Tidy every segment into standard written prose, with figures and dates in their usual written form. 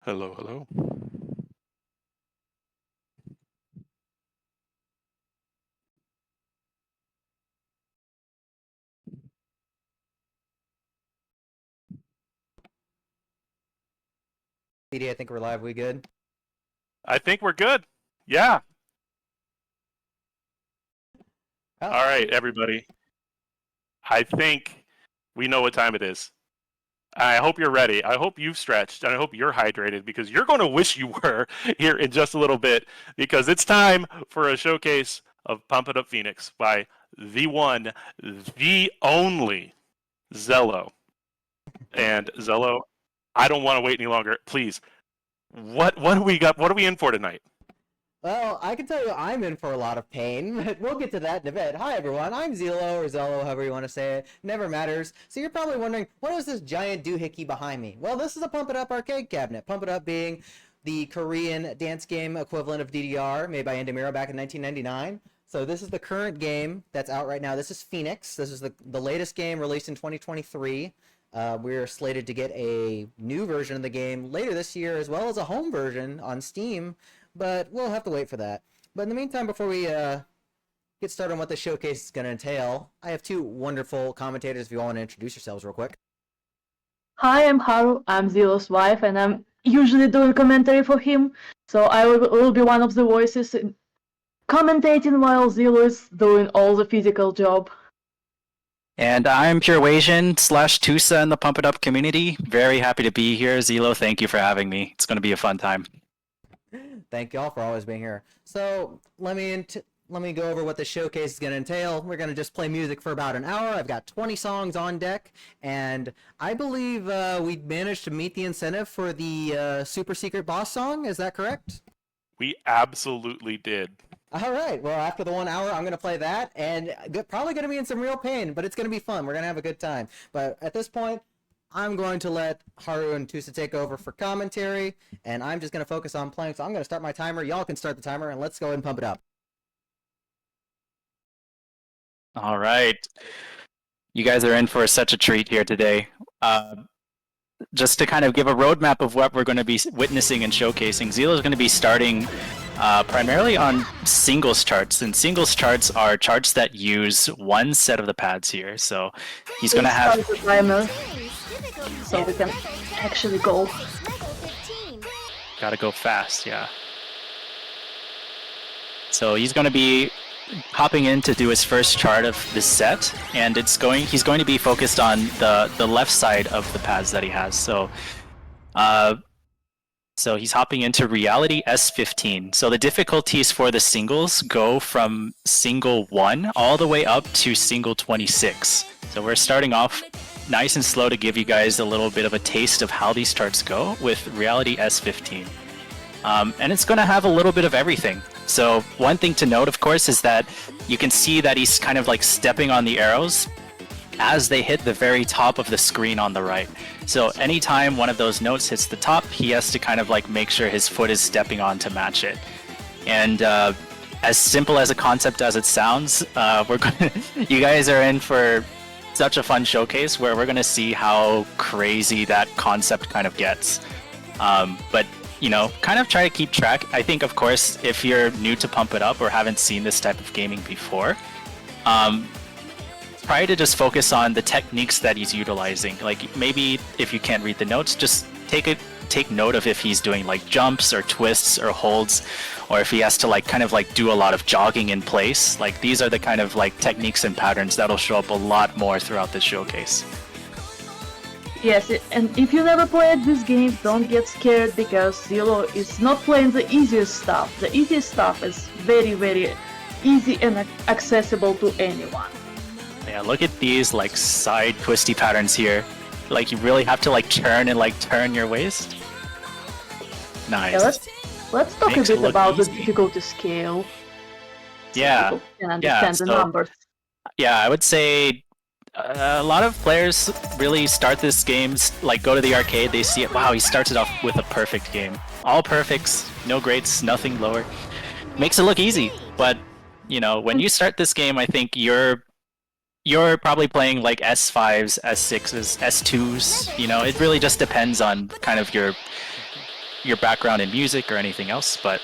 Hello, hello. CD, I think we're live. We good? I think we're good. Yeah. Oh. All right, everybody. I think we know what time it is. I hope you're ready. I hope you've stretched, and I hope you're hydrated because you're going to wish you were here in just a little bit because it's time for a showcase of Pump It Up Phoenix by the one, the only Zello. And Zello, I don't want to wait any longer. Please, what do we got? What are we in for tonight? Well, I can tell you I'm in for a lot of pain, but we'll get to that in a bit. Hi, everyone. I'm Zelo, or Zello, however you want to say it. Never matters. So you're probably wondering, what is this giant doohickey behind me? Well, this is a Pump It Up arcade cabinet. Pump It Up being the Korean dance game equivalent of DDR, made by Endemiro back in 1999. So this is the current game that's out right now. This is Phoenix. This is the latest game released in 2023. We're slated to get a new version of the game later this year, as well as a home version on Steam, but we'll have to wait for that. But in the meantime, before we get started on what the showcase is going to entail, I have two wonderful commentators if you all want to introduce yourselves real quick. Hi, I'm Haru. I'm Zelo's wife, and I'm usually doing commentary for him, so I will be one of the voices commentating while Zelo is doing all the physical job. And I'm Purewasian / Tusa in the Pump It Up community. Very happy to be here. Zelo, thank you for having me. It's going to be a fun time. Thank y'all for always being here. So let me go over what the showcase is going to entail. We're going to just play music for about an hour. I've got 20 songs on deck, and I believe we managed to meet the incentive for the super secret boss song. Is that correct? We absolutely did. All right. Well, after the 1 hour, I'm going to play that, and probably going to be in some real pain, but it's going to be fun. We're going to have a good time. But at this point, I'm going to let Haru and Tusa take over for commentary, and I'm just going to focus on playing. So I'm going to start my timer. Y'all can start the timer, and let's go ahead and pump it up. All right. You guys are in for such a treat here today. Just to kind of give a roadmap of what we're going to be witnessing and showcasing, Zelo is going to be starting primarily on singles charts, and singles charts are charts that use one set of the pads here. So he's going to have the timer, so we can actually go. Gotta go fast, yeah. So he's going to be hopping in to do his first chart of this set, and he's going to be focused on the left side of the pads that he has. So so he's hopping into Reality S15. So the difficulties for the singles go from single 1 all the way up to single 26. So we're starting off nice and slow to give you guys a little bit of a taste of how these charts go with Reality S15. And it's going to have a little bit of everything. So one thing to note, of course, is that you can see that he's kind of like stepping on the arrows as they hit the very top of the screen on the right. So anytime one of those notes hits the top, he has to kind of like make sure his foot is stepping on to match it. And as simple as a concept as it sounds, you guys are in for such a fun showcase where we're going to see how crazy that concept kind of gets. But you know, kind of try to keep track. I think, of course, if you're new to Pump It Up or haven't seen this type of gaming before, try to just focus on the techniques that he's utilizing. Like maybe if you can't read the notes, just take note of if he's doing like jumps or twists or holds, or if he has to like kind of like do a lot of jogging in place. Like these are the kind of like techniques and patterns that'll show up a lot more throughout this showcase. Yes, and if you never played this game, don't get scared because Zelo is not playing the easiest stuff. The easiest stuff is very, very easy and accessible to anyone. Yeah, look at these like side twisty patterns here. Like you really have to like turn and like turn your waist. Nice. Yeah, let's talk Makes a it bit look about easy. the difficulty scale. Yeah. So people can understand the numbers. Yeah, I would say a lot of players really start this game, like go to the arcade, they see it, wow, he starts it off with a perfect game. All perfects, no greats, nothing lower. Makes it look easy, but you know, when you start this game, I think you're probably playing like S5s, S6s, S2s, you know, it really just depends on kind of your your background in music or anything else, but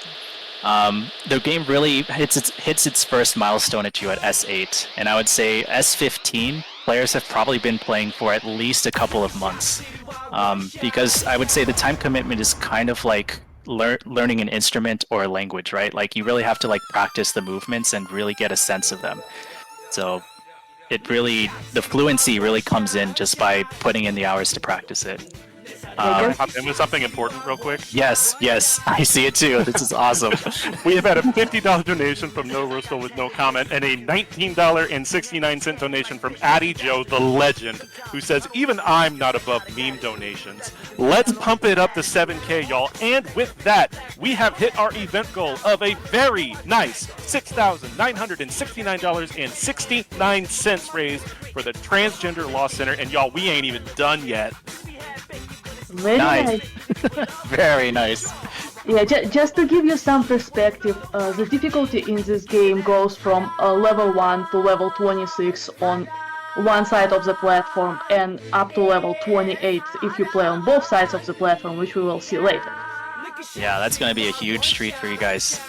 the game really hits its first milestone at you at S8, and I would say S15 players have probably been playing for at least a couple of months, because I would say the time commitment is kind of like learning an instrument or a language, right? Like you really have to like practice the movements and really get a sense of them. So the fluency really comes in just by putting in the hours to practice it. Hop in with something important real quick. Yes, I see it too. This is awesome. We have had a $50 donation from No Russell with no comment, and a $19.69 donation from Addy Joe, the legend, who says, even I'm not above meme donations. Let's pump it up to 7K, y'all. And with that, we have hit our event goal of a very nice $6,969.69 raised for the Transgender Law Center. And y'all, we ain't even done yet. Very nice. Very nice. Yeah, just to give you some perspective, the difficulty in this game goes from level 1 to level 26 on one side of the platform and up to level 28 if you play on both sides of the platform, which we will see later. Yeah, that's going to be a huge treat for you guys.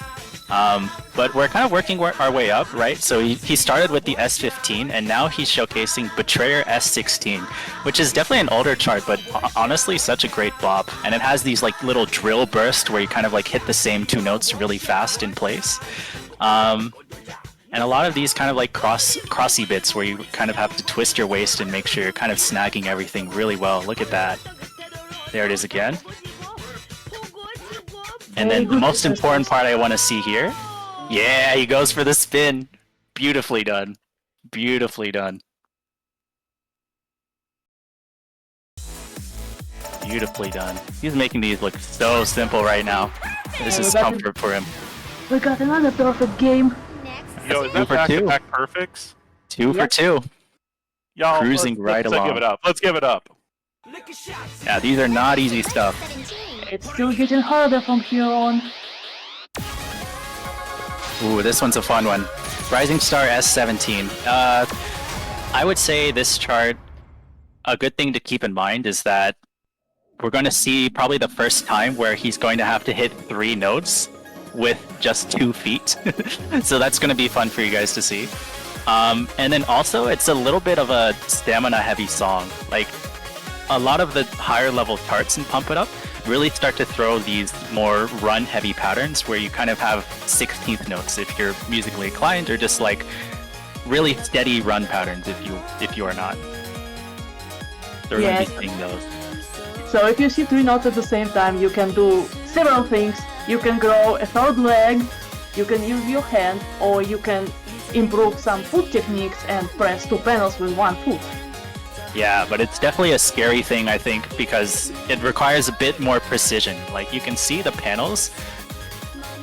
But we're kind of working our way up, right? So he started with the S15, and now he's showcasing Betrayer S16, which is definitely an older chart, but honestly such a great bop. And it has these like little drill bursts where you kind of like hit the same two notes really fast in place. And a lot of these kind of like crossy bits where you kind of have to twist your waist and make sure you're kind of snagging everything really well. Look at that. There it is again. And then the most important part I want to see here. Yeah, he goes for the spin. Beautifully done. Beautifully done. Beautifully done. He's making these look so simple right now. This is comfort for him. We got another perfect game. Yo, is that back-to-back perfects? 2 for 2. Y'all, cruising right along. Give it up. Let's give it up. Yeah, these are not easy stuff. It's still getting harder from here on. Ooh, this one's a fun one. Rising Star S17. I would say this chart, a good thing to keep in mind is that we're going to see probably the first time where he's going to have to hit 3 notes with just 2 feet. So that's going to be fun for you guys to see. And then also, it's a little bit of a stamina-heavy song. Like, a lot of the higher level charts in Pump It Up really start to throw these more run-heavy patterns where you kind of have 16th notes if you're musically inclined, or just like really steady run patterns if you are not. So we're going to be seeing those. So if you see 3 notes at the same time, you can do several things. You can grow a third leg, you can use your hand, or you can improve some foot techniques and press 2 panels with 1 foot. Yeah, but it's definitely a scary thing, I think, because it requires a bit more precision. Like, you can see the panels.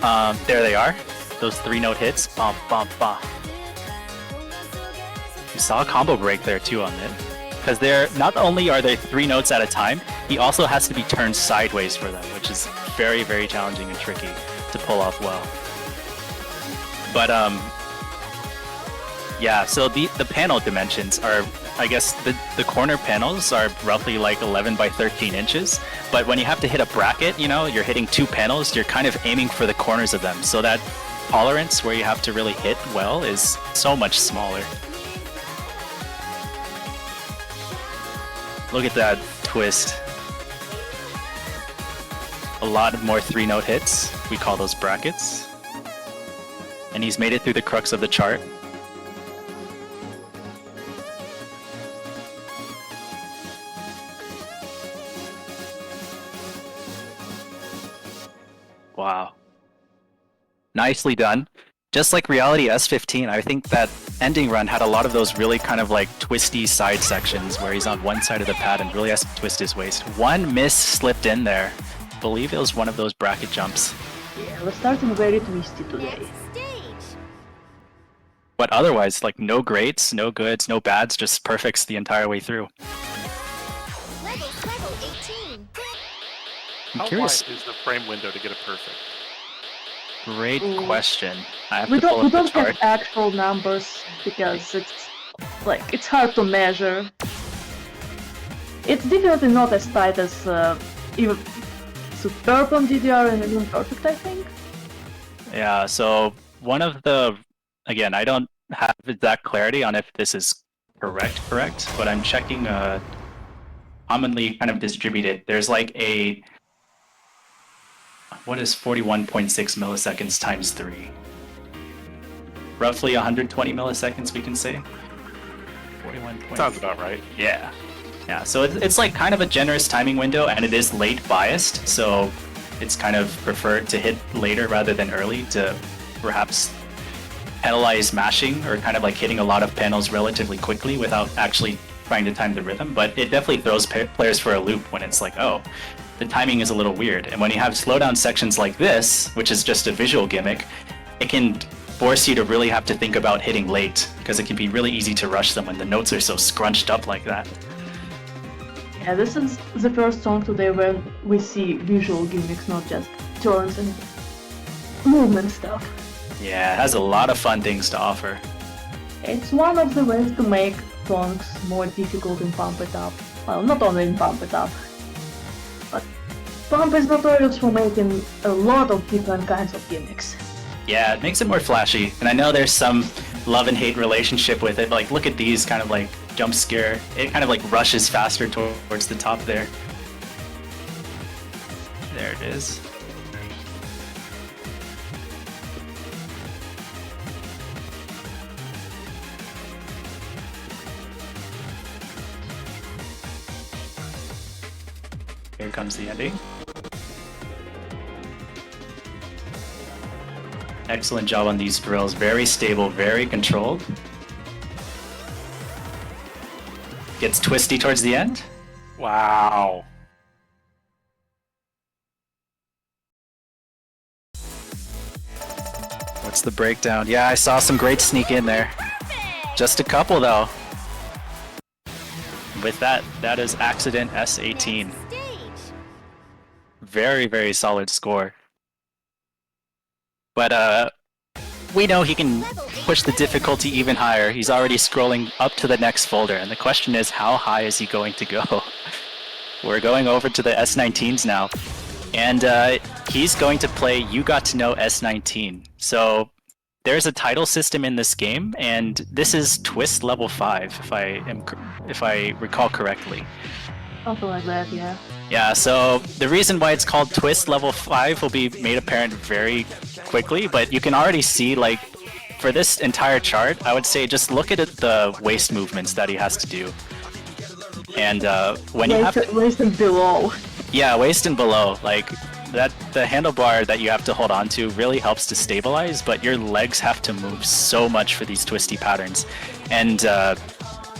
There they are. Those 3-note hits. Bum, bum, bum. You saw a combo break there, too, on it. Because not only are they 3 notes at a time, he also has to be turned sideways for them, which is very, very challenging and tricky to pull off well. But, yeah, so the panel dimensions are, I guess the corner panels are roughly like 11 by 13 inches, but when you have to hit a bracket, you know, you're hitting 2 panels, you're kind of aiming for the corners of them, so that tolerance where you have to really hit well is so much smaller. Look at that twist. A lot of more 3-note hits, we call those brackets. And he's made it through the crux of the chart. Wow. Nicely done. Just like Reality S15, I think that ending run had a lot of those really kind of like twisty side sections where he's on one side of the pad and really has to twist his waist. One miss slipped in there. I believe it was one of those bracket jumps. Yeah, we're starting very twisty today. But otherwise, like no greats, no goods, no bads, just perfects the entire way through. Level 18. I'm How curious. wide is the frame window to get a perfect? Great question. I have We to pull don't up the chart. have actual numbers because it's hard to measure. It's definitely not as tight as even superb on DDR and even perfect, I think. Yeah, so one of the, again, I don't have exact clarity on if this is correct, but I'm checking commonly kind of distributed. There's like a, what is 41.6 milliseconds times 3? Roughly 120 milliseconds, we can say. 41. Sounds about right. Yeah. Yeah, so it's like kind of a generous timing window, and it is late biased, so it's kind of preferred to hit later rather than early to perhaps penalize mashing or kind of like hitting a lot of panels relatively quickly without actually trying to time the rhythm. But it definitely throws players for a loop when it's like, oh, the timing is a little weird. And when you have slowdown sections like this, which is just a visual gimmick, it can force you to really have to think about hitting late, because it can be really easy to rush them when the notes are so scrunched up like that. Yeah, this is the first song today where we see visual gimmicks, not just turns and movement stuff. Yeah, it has a lot of fun things to offer. It's one of the ways to make songs more difficult in Pump It Up. Well, not only in Pump It Up, but Pump is notorious for making a lot of different kinds of gimmicks. Yeah, it makes it more flashy, and I know there's some love and hate relationship with it. Like, look at these kind of like jump scare. It kind of like rushes faster towards the top there. There it is. Here comes the ending. Excellent job on these drills. Very stable, very controlled. Gets twisty towards the end. Wow. What's the breakdown? Yeah, I saw some great sneak in there. Just a couple though. With that, that is Accident S18. Very, very solid score. But we know he can push the difficulty even higher. He's already scrolling up to the next folder, and the question is, how high is he going to go? We're going over to the S19s now, and he's going to play You Got to Know S19. So there's a title system in this game, and this is Twist Level 5, if I recall correctly. Something like that, yeah. Yeah, so the reason why it's called Twist Level 5 will be made apparent very quickly, but you can already see, like, for this entire chart, I would say just look at the waist movements that he has to do. And when you have to... Waist and below. Yeah, waist and below. Like, the handlebar that you have to hold on to really helps to stabilize, but your legs have to move so much for these twisty patterns. And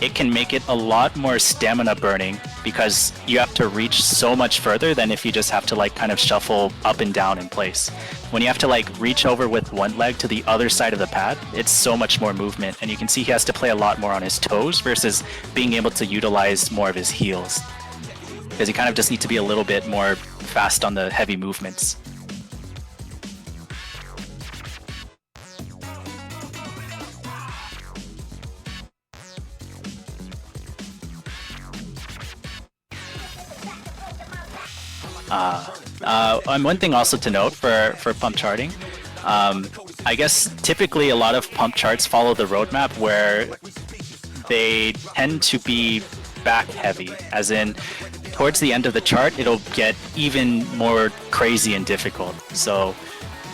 it can make it a lot more stamina burning because you have to reach so much further than if you just have to like kind of shuffle up and down in place. When you have to like reach over with one leg to the other side of the pad, it's so much more movement, and you can see he has to play a lot more on his toes versus being able to utilize more of his heels. Because you kind of just need to be a little bit more fast on the heavy movements. And one thing also to note for pump charting, I guess typically a lot of pump charts follow the roadmap where they tend to be back heavy, as in towards the end of the chart it'll get even more crazy and difficult. So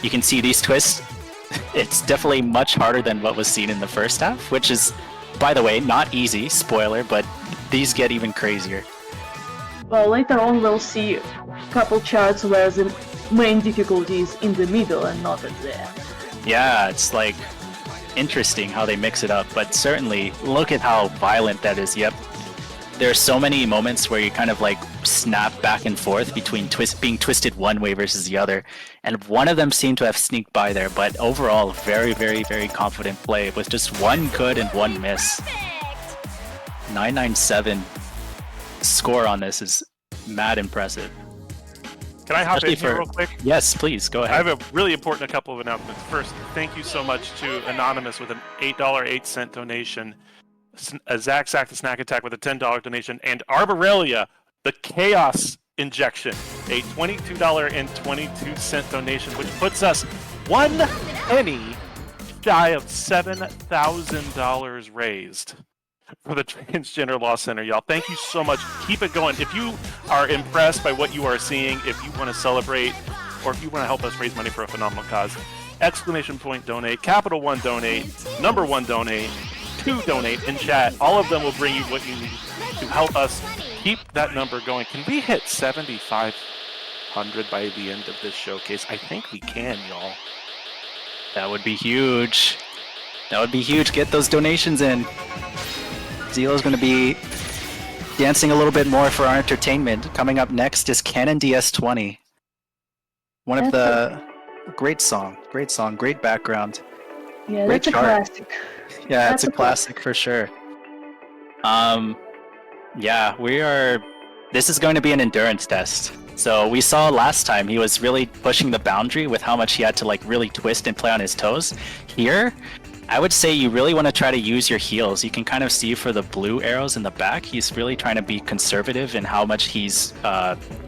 you can see these twists, it's definitely much harder than what was seen in the first half, which is, by the way, not easy, spoiler, but these get even crazier. Well, later on we'll see a couple charts where the main difficulty is in the middle and not at the end. Yeah, it's like interesting how they mix it up, but certainly look at how violent that is. Yep. There are so many moments where you kind of like snap back and forth between being twisted one way versus the other, and one of them seemed to have sneaked by there, but overall very, very, very confident play with just one good and one miss. 997 score on this is mad impressive. Can I hop Especially in here real quick? Yes, please, go I ahead. have a really important couple of announcements. First, thank you so much to Anonymous with an $8.08 donation, Zach the Snack Attack with a $10 donation, and Arborelia, the Chaos Injection, a $22.22 donation, which puts us 1 penny shy of $7,000 raised for the Transgender Law Center, y'all. Thank you so much. Keep it going. If you are impressed by what you are seeing, if you want to celebrate, or if you want to help us raise money for a phenomenal cause, exclamation point donate, capital 1 donate, number 1 donate, 2 donate in chat. All of them will bring you what you need to help us keep that number going. Can we hit 7,500 by the end of this showcase? I think we can, y'all. That would be huge. That would be huge. Get those donations in. Zelo's going to be dancing a little bit more for our entertainment. Coming up next is Canon DS20. One of the great song, great background. Yeah, Great that's a chart. classic. Yeah, That's it's a classic for sure. Yeah, this is going to be an endurance test. So we saw last time he was really pushing the boundary with how much he had to like really twist and play on his toes. Here, I would say you really want to try to use your heels. You can kind of see for the blue arrows in the back, he's really trying to be conservative in how much he's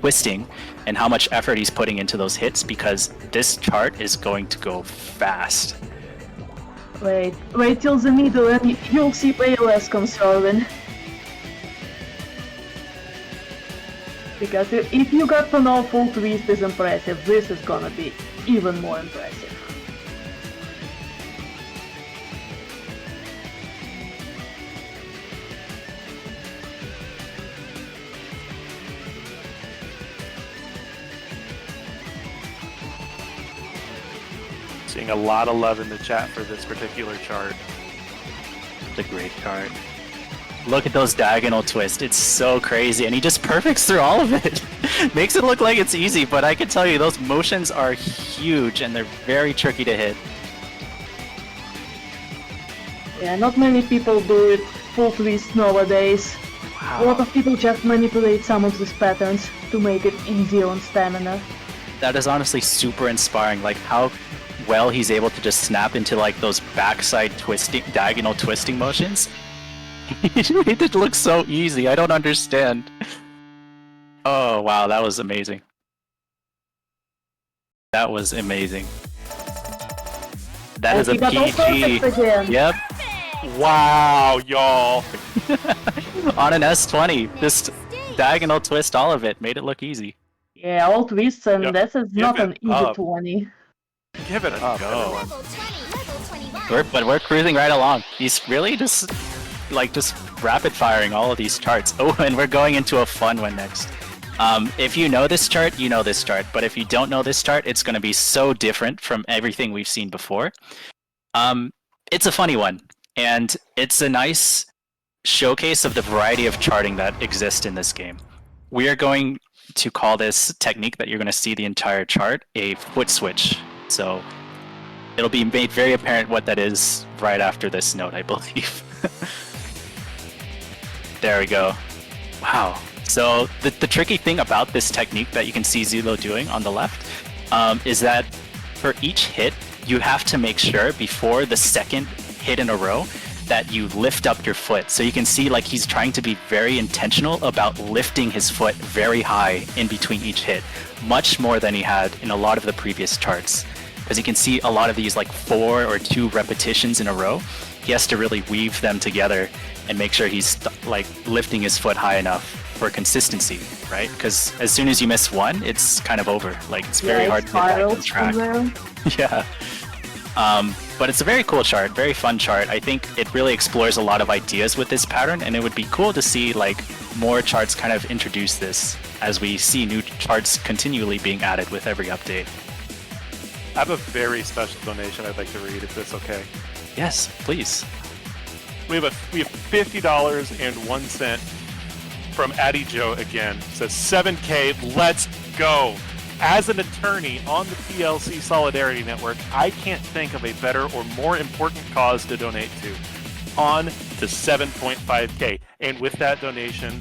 twisting and how much effort he's putting into those hits, because this chart is going to go fast. Wait till the middle and you'll see way less conserving. Because if you got to know full twist is impressive, this is gonna be even more impressive. Seeing a lot of love in the chat for this particular chart. It's a great chart. Look at those diagonal twists. It's so crazy, and he just perfects through all of it. Makes it look like it's easy, but I can tell you those motions are huge and they're very tricky to hit. Yeah, not many people do it full twist nowadays. Wow. A lot of people just manipulate some of these patterns to make it easier on stamina. That is honestly super inspiring, like how well he's able to just snap into like those backside twisting, diagonal twisting motions. He made it look so easy. I don't understand. Oh wow, that was amazing. That was amazing. That is a he got all PG. perfect again. Yep. Wow, y'all. On an S20, just diagonal twist all of it. Made it look easy. Yeah, all twists, and Yep. this is not Give an it easy up. 20. Give it a Oh, go. Level 20, level 21. But we're cruising right along. He's really just rapid firing all of these charts. Oh, and we're going into a fun one next. If you know this chart, you know this chart. But if you don't know this chart, it's going to be so different from everything we've seen before. It's a funny one, and it's a nice showcase of the variety of charting that exists in this game. We are going to call this technique that you're going to see the entire chart a foot switch. So it'll be made very apparent what that is right after this note, I believe. There we go. Wow. So the tricky thing about this technique that you can see Zelo doing on the left is that for each hit, you have to make sure before the second hit in a row that you lift up your foot. So you can see like he's trying to be very intentional about lifting his foot very high in between each hit, much more than he had in a lot of the previous charts. Because you can see a lot of these like 4 or 2 repetitions in a row. He has to really weave them together and make sure he's like lifting his foot high enough for consistency, right? Because as soon as you miss one, it's kind of over. Like it's very hard to get back on track. Yeah. But it's a very cool chart, very fun chart. I think it really explores a lot of ideas with this pattern, and it would be cool to see like more charts kind of introduce this as we see new charts continually being added with every update. I have a very special donation I'd like to read, if that's okay. Yes, please. We have $50.01 from Addy Joe again. It says 7K, let's go. As an attorney on the TLC Solidarity Network, I can't think of a better or more important cause to donate to. On to 7.5K. And with that donation,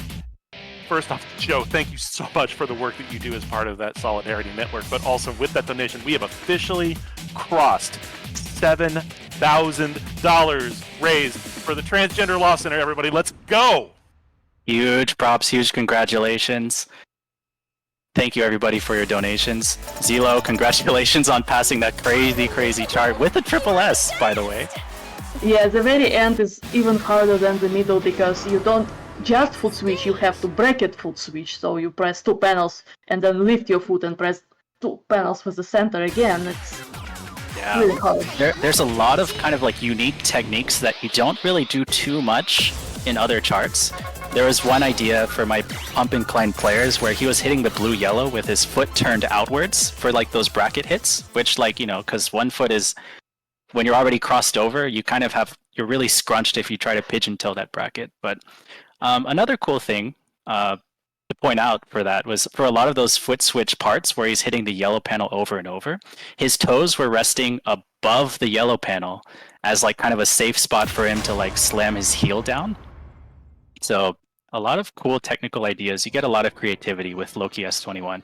first off, Joe, thank you so much for the work that you do as part of that Solidarity Network. But also with that donation, we have officially crossed $7,000 raised for the Transgender Law Center. Everybody, let's go! Huge props, huge congratulations. Thank you everybody for your donations. Zelo, congratulations on passing that crazy chart with a triple S, by the way. Yeah, the very end is even harder than the middle because you don't just foot switch, you have to bracket foot switch. So you press 2 panels and then lift your foot and press 2 panels with the center again. It's really hard. There's a lot of kind of like unique techniques that you don't really do too much in other charts. There was one idea for my pump incline players where he was hitting the blue-yellow with his foot turned outwards for like those bracket hits, which like, you know, because one foot is, when you're already crossed over, you kind of have, you're really scrunched if you try to pigeon toe that bracket. But another cool thing to point out for that was for a lot of those foot switch parts where he's hitting the yellow panel over and over, his toes were resting above the yellow panel as like kind of a safe spot for him to like slam his heel down. So a lot of cool technical ideas. You get a lot of creativity with Loki S21.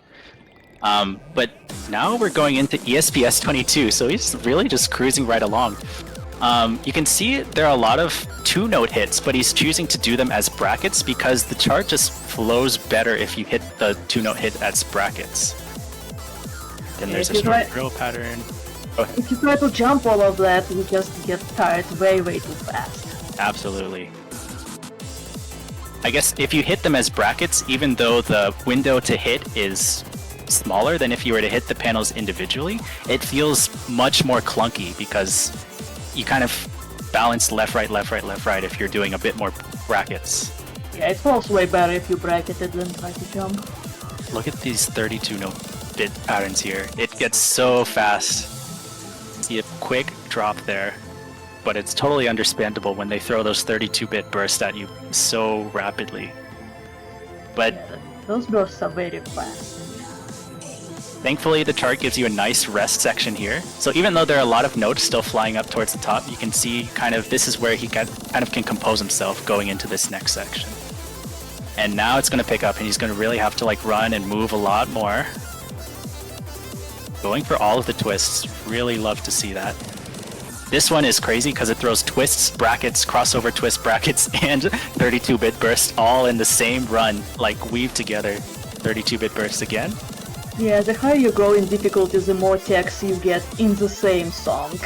But now we're going into ESP S22, so he's really just cruising right along. You can see there are a lot of 2-note hits, but he's choosing to do them as brackets because the chart just flows better if you hit the 2-note hit as brackets. Then there's a short drill pattern. If you try to jump all of that, you just get tired way too fast. Absolutely. I guess if you hit them as brackets, even though the window to hit is smaller than if you were to hit the panels individually, it feels much more clunky because you kind of balance left, right if you're doing a bit more brackets. Yeah, it feels way better if you bracket it than try to jump. Look at these 32-note bit patterns here. It gets so fast. See a quick drop there, but it's totally understandable when they throw those 32-bit bursts at you so rapidly. But yeah, those bursts are very fast. Thankfully, the chart gives you a nice rest section here. So even though there are a lot of notes still flying up towards the top, you can see kind of this is where he kind of can compose himself going into this next section. And now it's going to pick up and he's going to really have to like run and move a lot more. Going for all of the twists. Really love to see that. This one is crazy because it throws twists, brackets, crossover twist brackets, and 32-bit burst all in the same run, like weave together. 32-bit burst again. Yeah, the higher you go in difficulty, the more text you get in the same song.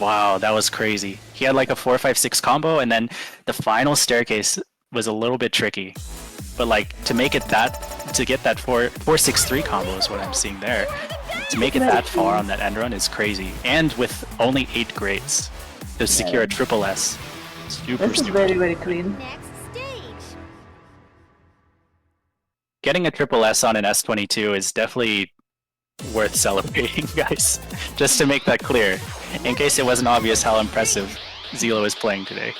Wow, that was crazy. He had like a 4-5-6 combo, and then the final staircase was a little bit tricky. But like to make it that, to get that 4-6-3 combo is what I'm seeing there. To make it that far on that end run is crazy, and with only 8 grades to secure a triple S. Super. This is very clean. Next stage. Getting a triple S on an S22 is definitely worth celebrating, guys. Just to make that clear, in case it wasn't obvious how impressive Zelo is playing today.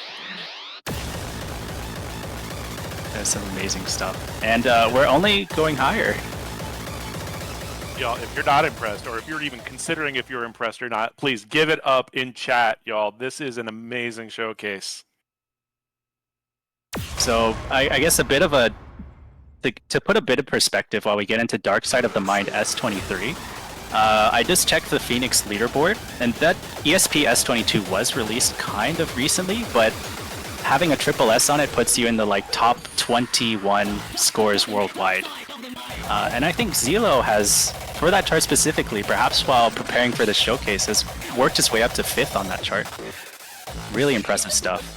That's some amazing stuff, and we're only going higher. Y'all, if you're not impressed, or if you're even considering if you're impressed or not, please give it up in chat, y'all. This is an amazing showcase. So I guess a bit of a, to put a bit of perspective while we get into Dark Side of the Mind S23, I just checked the Phoenix leaderboard, and that ESP S22 was released kind of recently, but having a triple S on it puts you in the like top 21 scores worldwide. And I think Zelo has, for that chart specifically, perhaps while preparing for the showcase, has worked his way up to 5th on that chart. Really impressive stuff.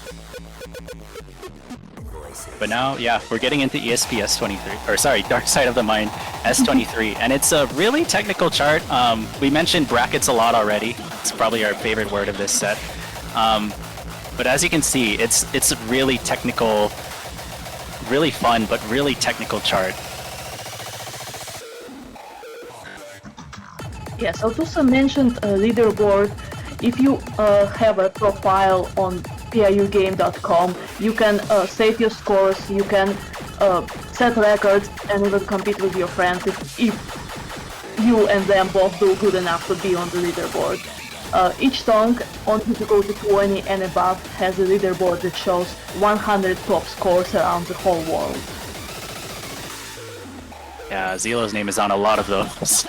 But now, yeah, we're getting into ESP S23, or sorry, Dark Side of the Mind S23, and it's a really technical chart. We mentioned brackets a lot already. It's probably our favorite word of this set. But as you can see, it's a really technical, really fun, but really technical chart. Yeah, so Tusa mentioned leaderboard. If you have a profile on PIUgame.com, you can save your scores, you can set records, and even compete with your friends if you and them both do good enough to be on the leaderboard. Each song on difficulty 20 and above has a leaderboard that shows 100 top scores around the whole world. Yeah, Zelo's name is on a lot of those.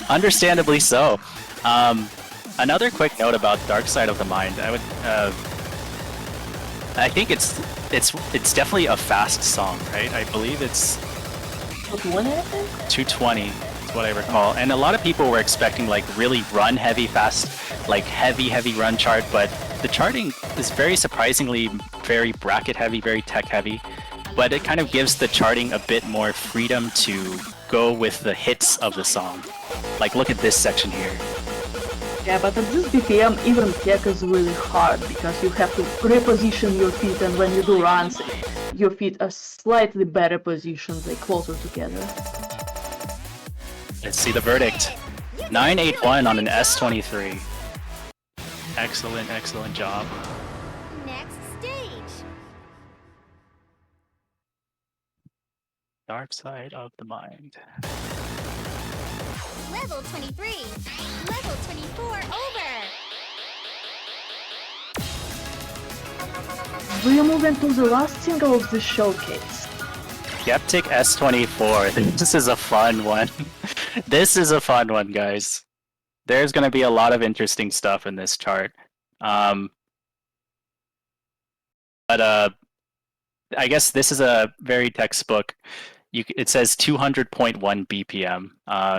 Understandably so. Another quick note about Dark Side of the Mind. I would I think it's definitely a fast song, right? I believe it's 220, I think? 220 is what I recall. And a lot of people were expecting like really run heavy, fast, like heavy run chart, but the charting is very surprisingly very bracket heavy, very tech heavy. But it kind of gives the charting a bit more freedom to go with the hits of the song. Like look at this section here. Yeah, but at this BPM, even tech is really hard because you have to reposition your feet, and when you do runs, your feet are slightly better positioned, like closer together. Let's see the verdict. 981 on an S23. Excellent job. Next stage. Dark side of the mind. Level 23. Level 24 over. We are moving to the last single of the showcase. Skeptic S24. This is a fun one. This is a fun one, guys. There's going to be a lot of interesting stuff in this chart. But I guess this is a very textbook. It says 200.1 BPM.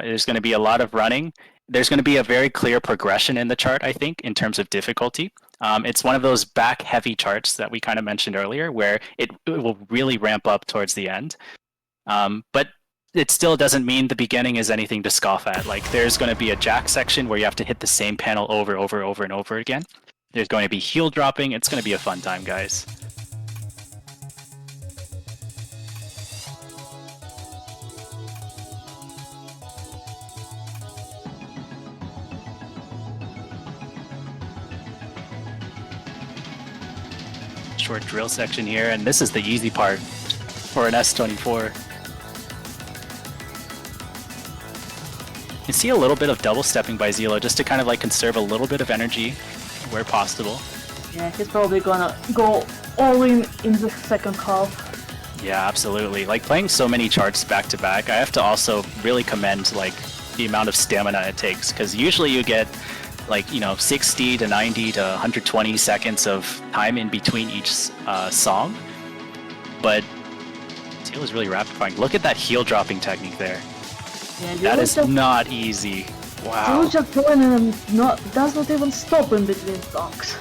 There's going to be a lot of running. There's going to be a very clear progression in the chart, I think, in terms of difficulty. It's one of those back-heavy charts that we kind of mentioned earlier, where it will really ramp up towards the end. But it still doesn't mean the beginning is anything to scoff at. Like, there's going to be a jack section where you have to hit the same panel over and over again. There's going to be heel dropping. It's going to be a fun time, guys. Short drill section here, and this is the easy part for an S24. You see a little bit of double stepping by Zelo just to kind of like conserve a little bit of energy where possible. Yeah, he's probably gonna go all in the second half. Yeah, absolutely. Like playing so many charts back to back, I have to also really commend like the amount of stamina it takes, because usually you get like, 60 to 90 to 120 seconds of time in between each song. But Zeal is really rapid firing. Look at that heel dropping technique there. Yeah, That is not easy. Wow. Zeal just going and does not even stop in between songs.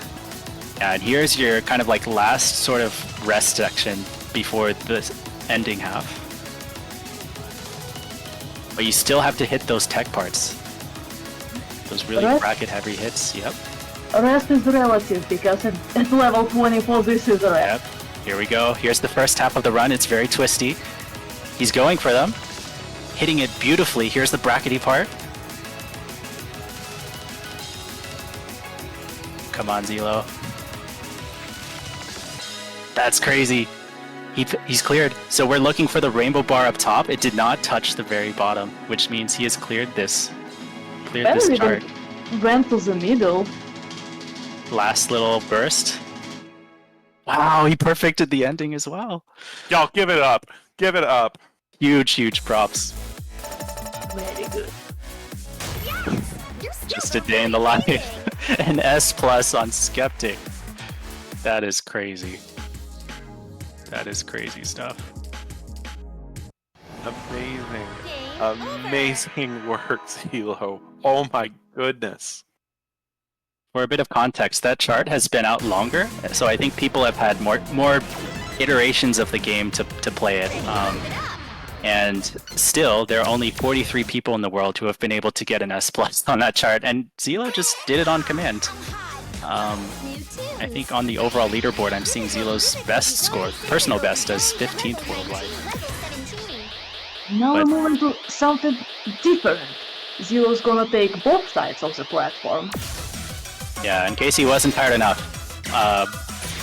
Yeah, and here's your kind of like last sort of rest section before the ending half. But you still have to hit those tech parts. Those really bracket heavy hits, yep. Rest is relative because at level 24 this is a rest. Yep, here we go. Here's the first half of the run. It's very twisty. He's going for them. Hitting it beautifully. Here's the brackety part. Come on, Zelo. That's crazy. He's cleared. So we're looking for the rainbow bar up top. It did not touch the very bottom, which means he has cleared this. Cleared this chart. Went to the middle. Last little burst. Wow, he perfected the ending as well. Y'all give it up. Give it up. Huge props. Very good. Just a day in the life. An S+ on Skeptic. That is crazy. That is crazy stuff. Amazing. Amazing work, Zelo. Oh my goodness. For a bit of context, that chart has been out longer, so I think people have had more iterations of the game to play it. And still, there are only 43 people in the world who have been able to get an S+ on that chart, and Zelo just did it on command. I think on the overall leaderboard, I'm seeing Zelo's best score, personal best, as 15th worldwide. Now we're moving to something different. Zelo's gonna take both sides of the platform. Yeah, in case he wasn't tired enough.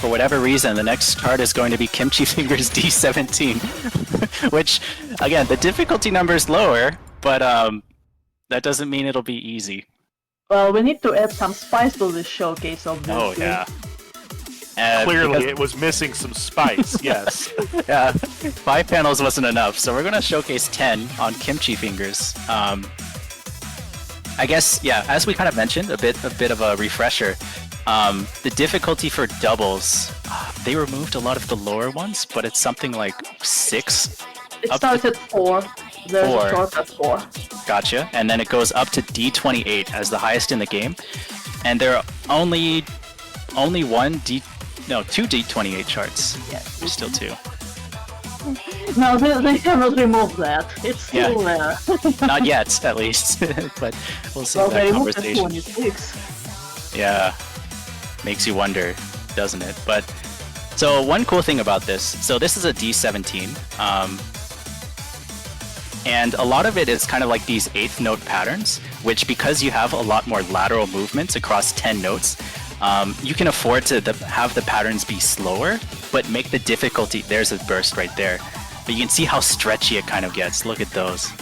For whatever reason, the next card is going to be Kimchi Fingers D17. Which, again, the difficulty number is lower, but that doesn't mean it'll be easy. Well, we need to add some spice to this showcase, obviously. Oh, yeah. Clearly, it was missing some spice, yes. Yeah, 5 panels wasn't enough, so we're going to showcase 10 on Kimchi Fingers. I guess, yeah, as we kind of mentioned, a bit of a refresher. The difficulty for doubles, they removed a lot of the lower ones, but it's something like 6. It Up starts to at 4. There's 4. a shortcut 4. Gotcha. And then it goes up to D28 as the highest in the game. And there are only 2 D28 charts. Yeah. There's still 2. No, they cannot remove that. It's still there. Not yet, at least. But we'll see Well, that they removed at conversation. 26. Yeah. Makes you wonder, doesn't it? But so one cool thing about this, so this is a D17. And a lot of it is kind of like these 8th note patterns, which because you have a lot more lateral movements across 10 notes, you can afford to have the patterns be slower, but make the difficulty, there's a burst right there. But you can see how stretchy it kind of gets. Look at those.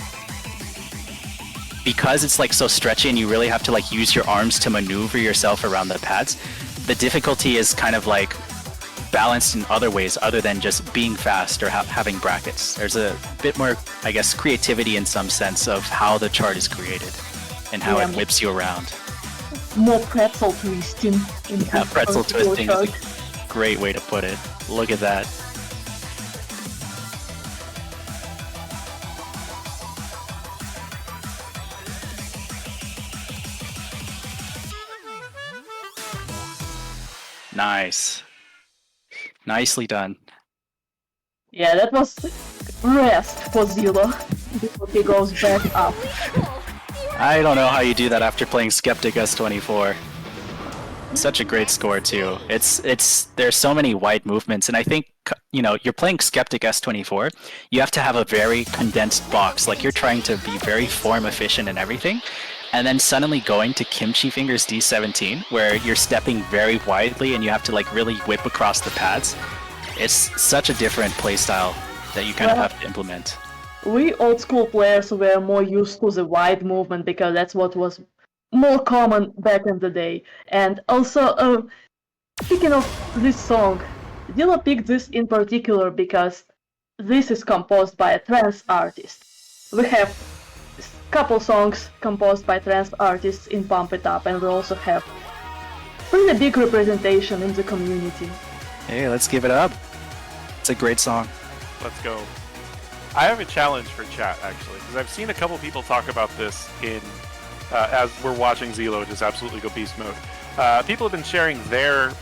Because it's like so stretchy and you really have to like use your arms to maneuver yourself around the pads, the difficulty is kind of like balanced in other ways other than just being fast or having brackets. There's a bit more, I guess, creativity in some sense of how the chart is created and how it whips you around. More pretzel twisting. Yeah, pretzel twisting is a great way to put it. Look at that. Nice. Nicely done. Yeah, that was rest for Zilo before he goes back up. I don't know how you do that after playing Skeptic S24. Such a great score too. There's so many wide movements, and I think you're playing Skeptic S24. You have to have a very condensed box. Like you're trying to be very form efficient and everything, and then suddenly going to Kimchi Fingers D17, where you're stepping very widely and you have to like really whip across the pads. It's such a different playstyle that you kind of have to implement. We old school players were more used to the wide movement because that's what was more common back in the day. And also, speaking of this song, Dilla picked this in particular because this is composed by a trans artist. We have a couple songs composed by trans artists in Pump It Up, and we also have pretty big representation in the community. Hey, let's give it up. It's a great song. Let's go. I have a challenge for chat, actually, because I've seen a couple people talk about this as we're watching Zilo just absolutely go beast mode. People have been sharing their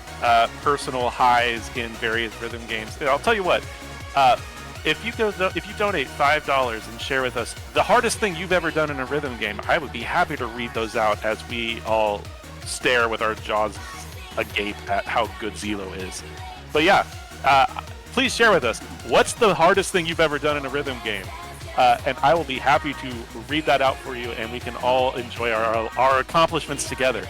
personal highs in various rhythm games. I'll tell you what, if you donate $5 and share with us the hardest thing you've ever done in a rhythm game, I would be happy to read those out as we all stare with our jaws agape at how good Zilo is. But yeah, please share with us, what's the hardest thing you've ever done in a rhythm game? And I will be happy to read that out for you, and we can all enjoy our accomplishments together.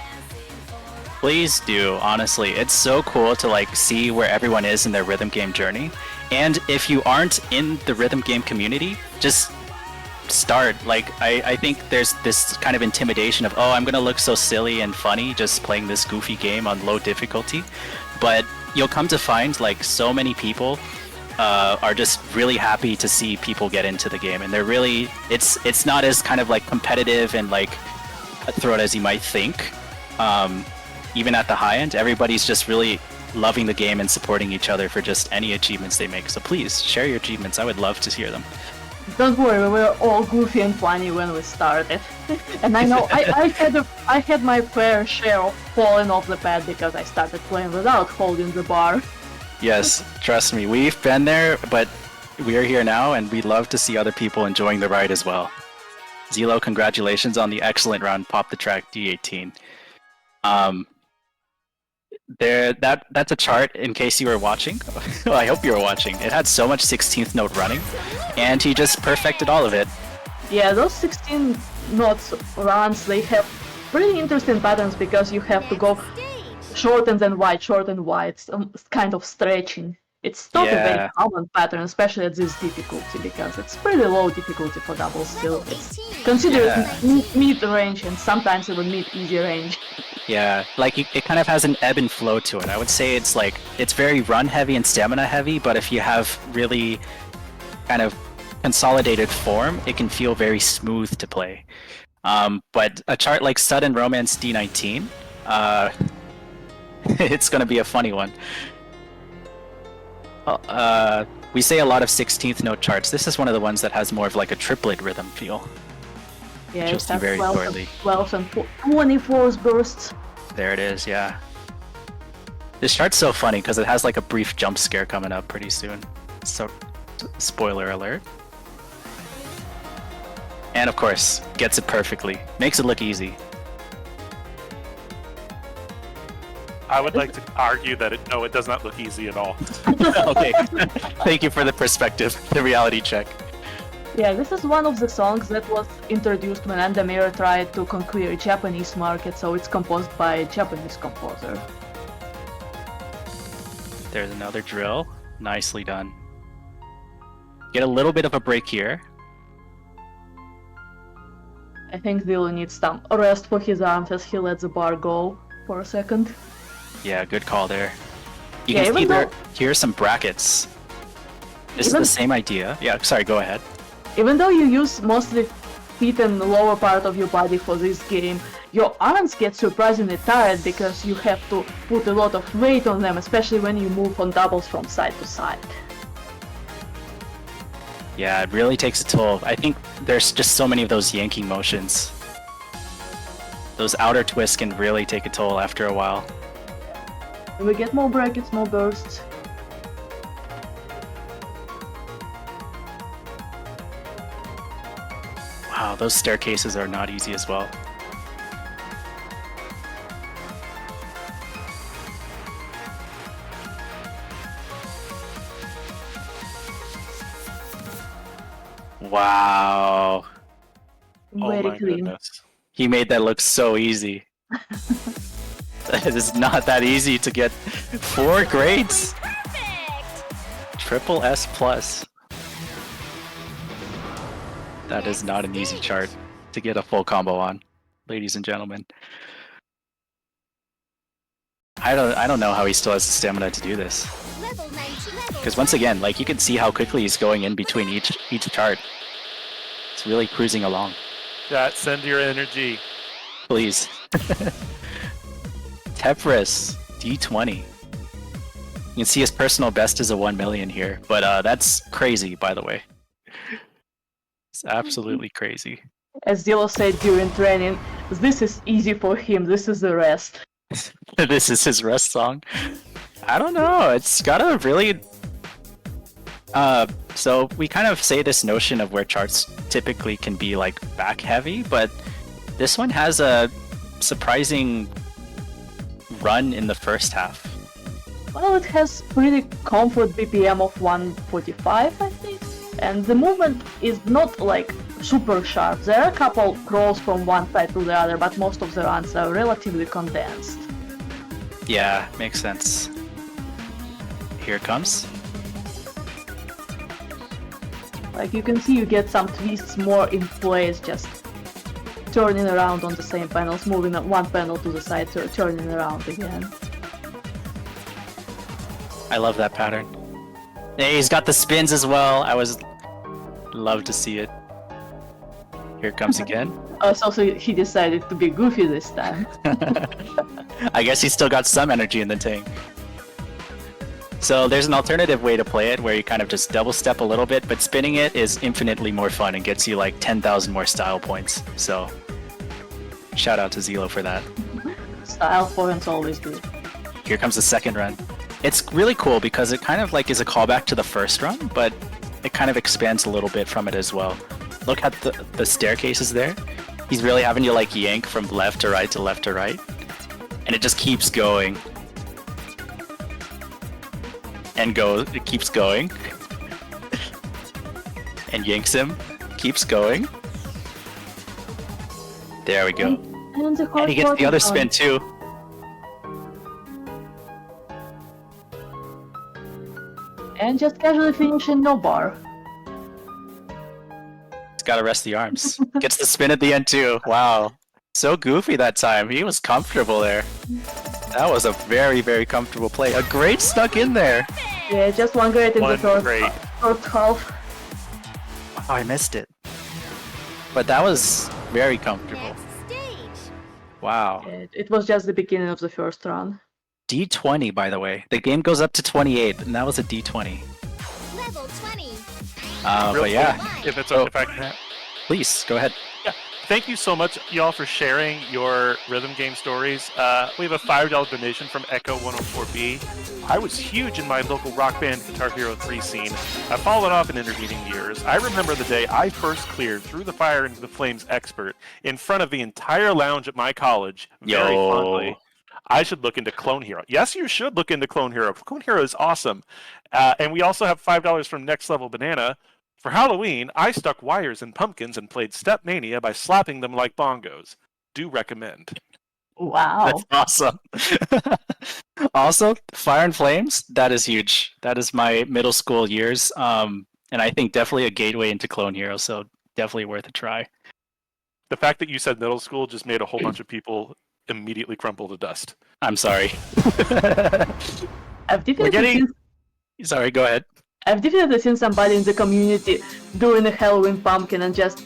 Please do, honestly. It's so cool to like see where everyone is in their rhythm game journey. And if you aren't in the rhythm game community, just start. Like, I think there's this kind of intimidation of, oh, I'm gonna look so silly and funny just playing this goofy game on low difficulty. But you'll come to find like so many people are just really happy to see people get into the game, and they're really, it's not as kind of like competitive and like cutthroat as you might think. Even at the high end, everybody's just really loving the game and supporting each other for just any achievements they make. So please share your achievements. I would love to hear them. Don't worry, we were all goofy and funny when we started. And I know I had my fair share of falling off the pad because I started playing without holding the bar. Yes, trust me, we've been there, but we are here now, and we love to see other people enjoying the ride as well. Zilo, congratulations on the excellent round, Pop the Track D18. That's a chart in case you were watching. Well, I hope you were watching. It had so much 16th note running, and he just perfected all of it. Yeah, those 16 notes runs, they have pretty interesting patterns because you have to go short and then wide, short and wide, some kind of stretching. It's not a very common pattern, especially at this difficulty, because it's pretty low difficulty for double still. It's considered mid-range and sometimes even mid-easy range. Yeah, like it kind of has an ebb and flow to it. I would say it's very run heavy and stamina heavy, but if you have really kind of consolidated form, it can feel very smooth to play. But a chart like Sudden Romance D19, it's going to be a funny one. We say a lot of 16th note charts. This is one of the ones that has more of like a triplet rhythm feel. Yeah, You'll it see has very 12 shortly. 12 and 24 bursts. There it is, yeah. This chart's so funny because it has like a brief jump scare coming up pretty soon. So, spoiler alert. And of course, gets it perfectly. Makes it look easy. I would like to argue that it does not look easy at all. Okay, thank you for the perspective, the reality check. Yeah, this is one of the songs that was introduced when Andamir tried to conquer Japanese market, so it's composed by a Japanese composer. There's another drill. Nicely done. Get a little bit of a break here. I think Zillow needs some rest for his arms as he lets the bar go for a second. Yeah, good call there. You Yeah, can see even there, though- here's some brackets. This is Even- the same idea. Yeah, sorry, go ahead. Even though you use mostly feet and the lower part of your body for this game, your arms get surprisingly tired because you have to put a lot of weight on them, especially when you move on doubles from side to side. Yeah, it really takes a toll. I think there's just so many of those yanking motions. Those outer twists can really take a toll after a while. And we get more brackets, more bursts. Wow, those staircases are not easy as well. Wow. Oh Very my clean. goodness. He made that look so easy. It is not that easy to get 4 grades. Perfect! Triple S plus. That is not an easy chart to get a full combo on, ladies and gentlemen. I don't know how he still has the stamina to do this. Level 90, level Because once again, like you can see how quickly he's going in between each chart. It's really cruising along. Chat, send your energy. Please. Tepris, D20. You can see his personal best is a 1 million here, but that's crazy, by the way. It's absolutely crazy. As Zillow said during training, this is easy for him, this is the rest. This is his rest song. I don't know. It's got a really. So we kind of say this notion of where charts typically can be like back heavy, but this one has a surprising run in the first half. Well, it has pretty comfort BPM of 145, I think. And the movement is not like super sharp. There are a couple crawls from one side to the other, but most of the runs are relatively condensed. Yeah, makes sense. Here it comes. Like you can see, you get some twists more in place, just turning around on the same panels, moving one panel to the side, turning around again. I love that pattern. Hey, he's got the spins as well. Love to see it. Here it comes again. So he decided to be goofy this time. I guess he's still got some energy in the tank. So there's an alternative way to play it where you kind of just double step a little bit, but spinning it is infinitely more fun and gets you like 10,000 more style points. So shout out to Zillow for that. Style points always good. Here comes the second run. It's really cool because it kind of like is a callback to the first run, but it kind of expands a little bit from it as well. Look at the staircases there. He's really having to like yank from left to right to left to right. And it just keeps going. And it keeps going. And yanks him. Keeps going. There we go. And he gets the other spin too. And just casually finishing no bar. He's gotta rest the arms. Gets the spin at the end too. Wow. So goofy that time. He was comfortable there. That was a very, very comfortable play. A great stuck in there. Yeah, just one great in the One great. first half. Oh, I missed it. But that was Very comfortable. Next stage. Wow. It was just the beginning of the first run. D20, by the way. The game goes up to 28, and that was a D20. Level 20. Real But yeah, quick, If it's Oh. if I can. please go ahead. Yeah. Thank you so much, y'all, for sharing your rhythm game stories. We have a $5 donation from Echo 104B. I was huge in my local rock band Guitar Hero 3 scene. I've fallen off in intervening years. I remember the day I first cleared Through the Fire into the Flames Expert in front of the entire lounge at my college very Yo. fondly. I should look into Clone Hero. Yes, you should look into Clone Hero. Clone Hero is awesome. And we also have $5 from Next Level Banana. For Halloween, I stuck wires in pumpkins and played Step Mania by slapping them like bongos. Do recommend. Wow. That's awesome. Also, Fire and Flames, that is huge. That is my middle school years. And I think definitely a gateway into Clone Hero, so definitely worth a try. The fact that you said middle school just made a whole bunch of people immediately crumple to dust. I'm sorry. I've definitely getting- seen, Sorry, go ahead. I've definitely seen somebody in the community doing a Halloween pumpkin and just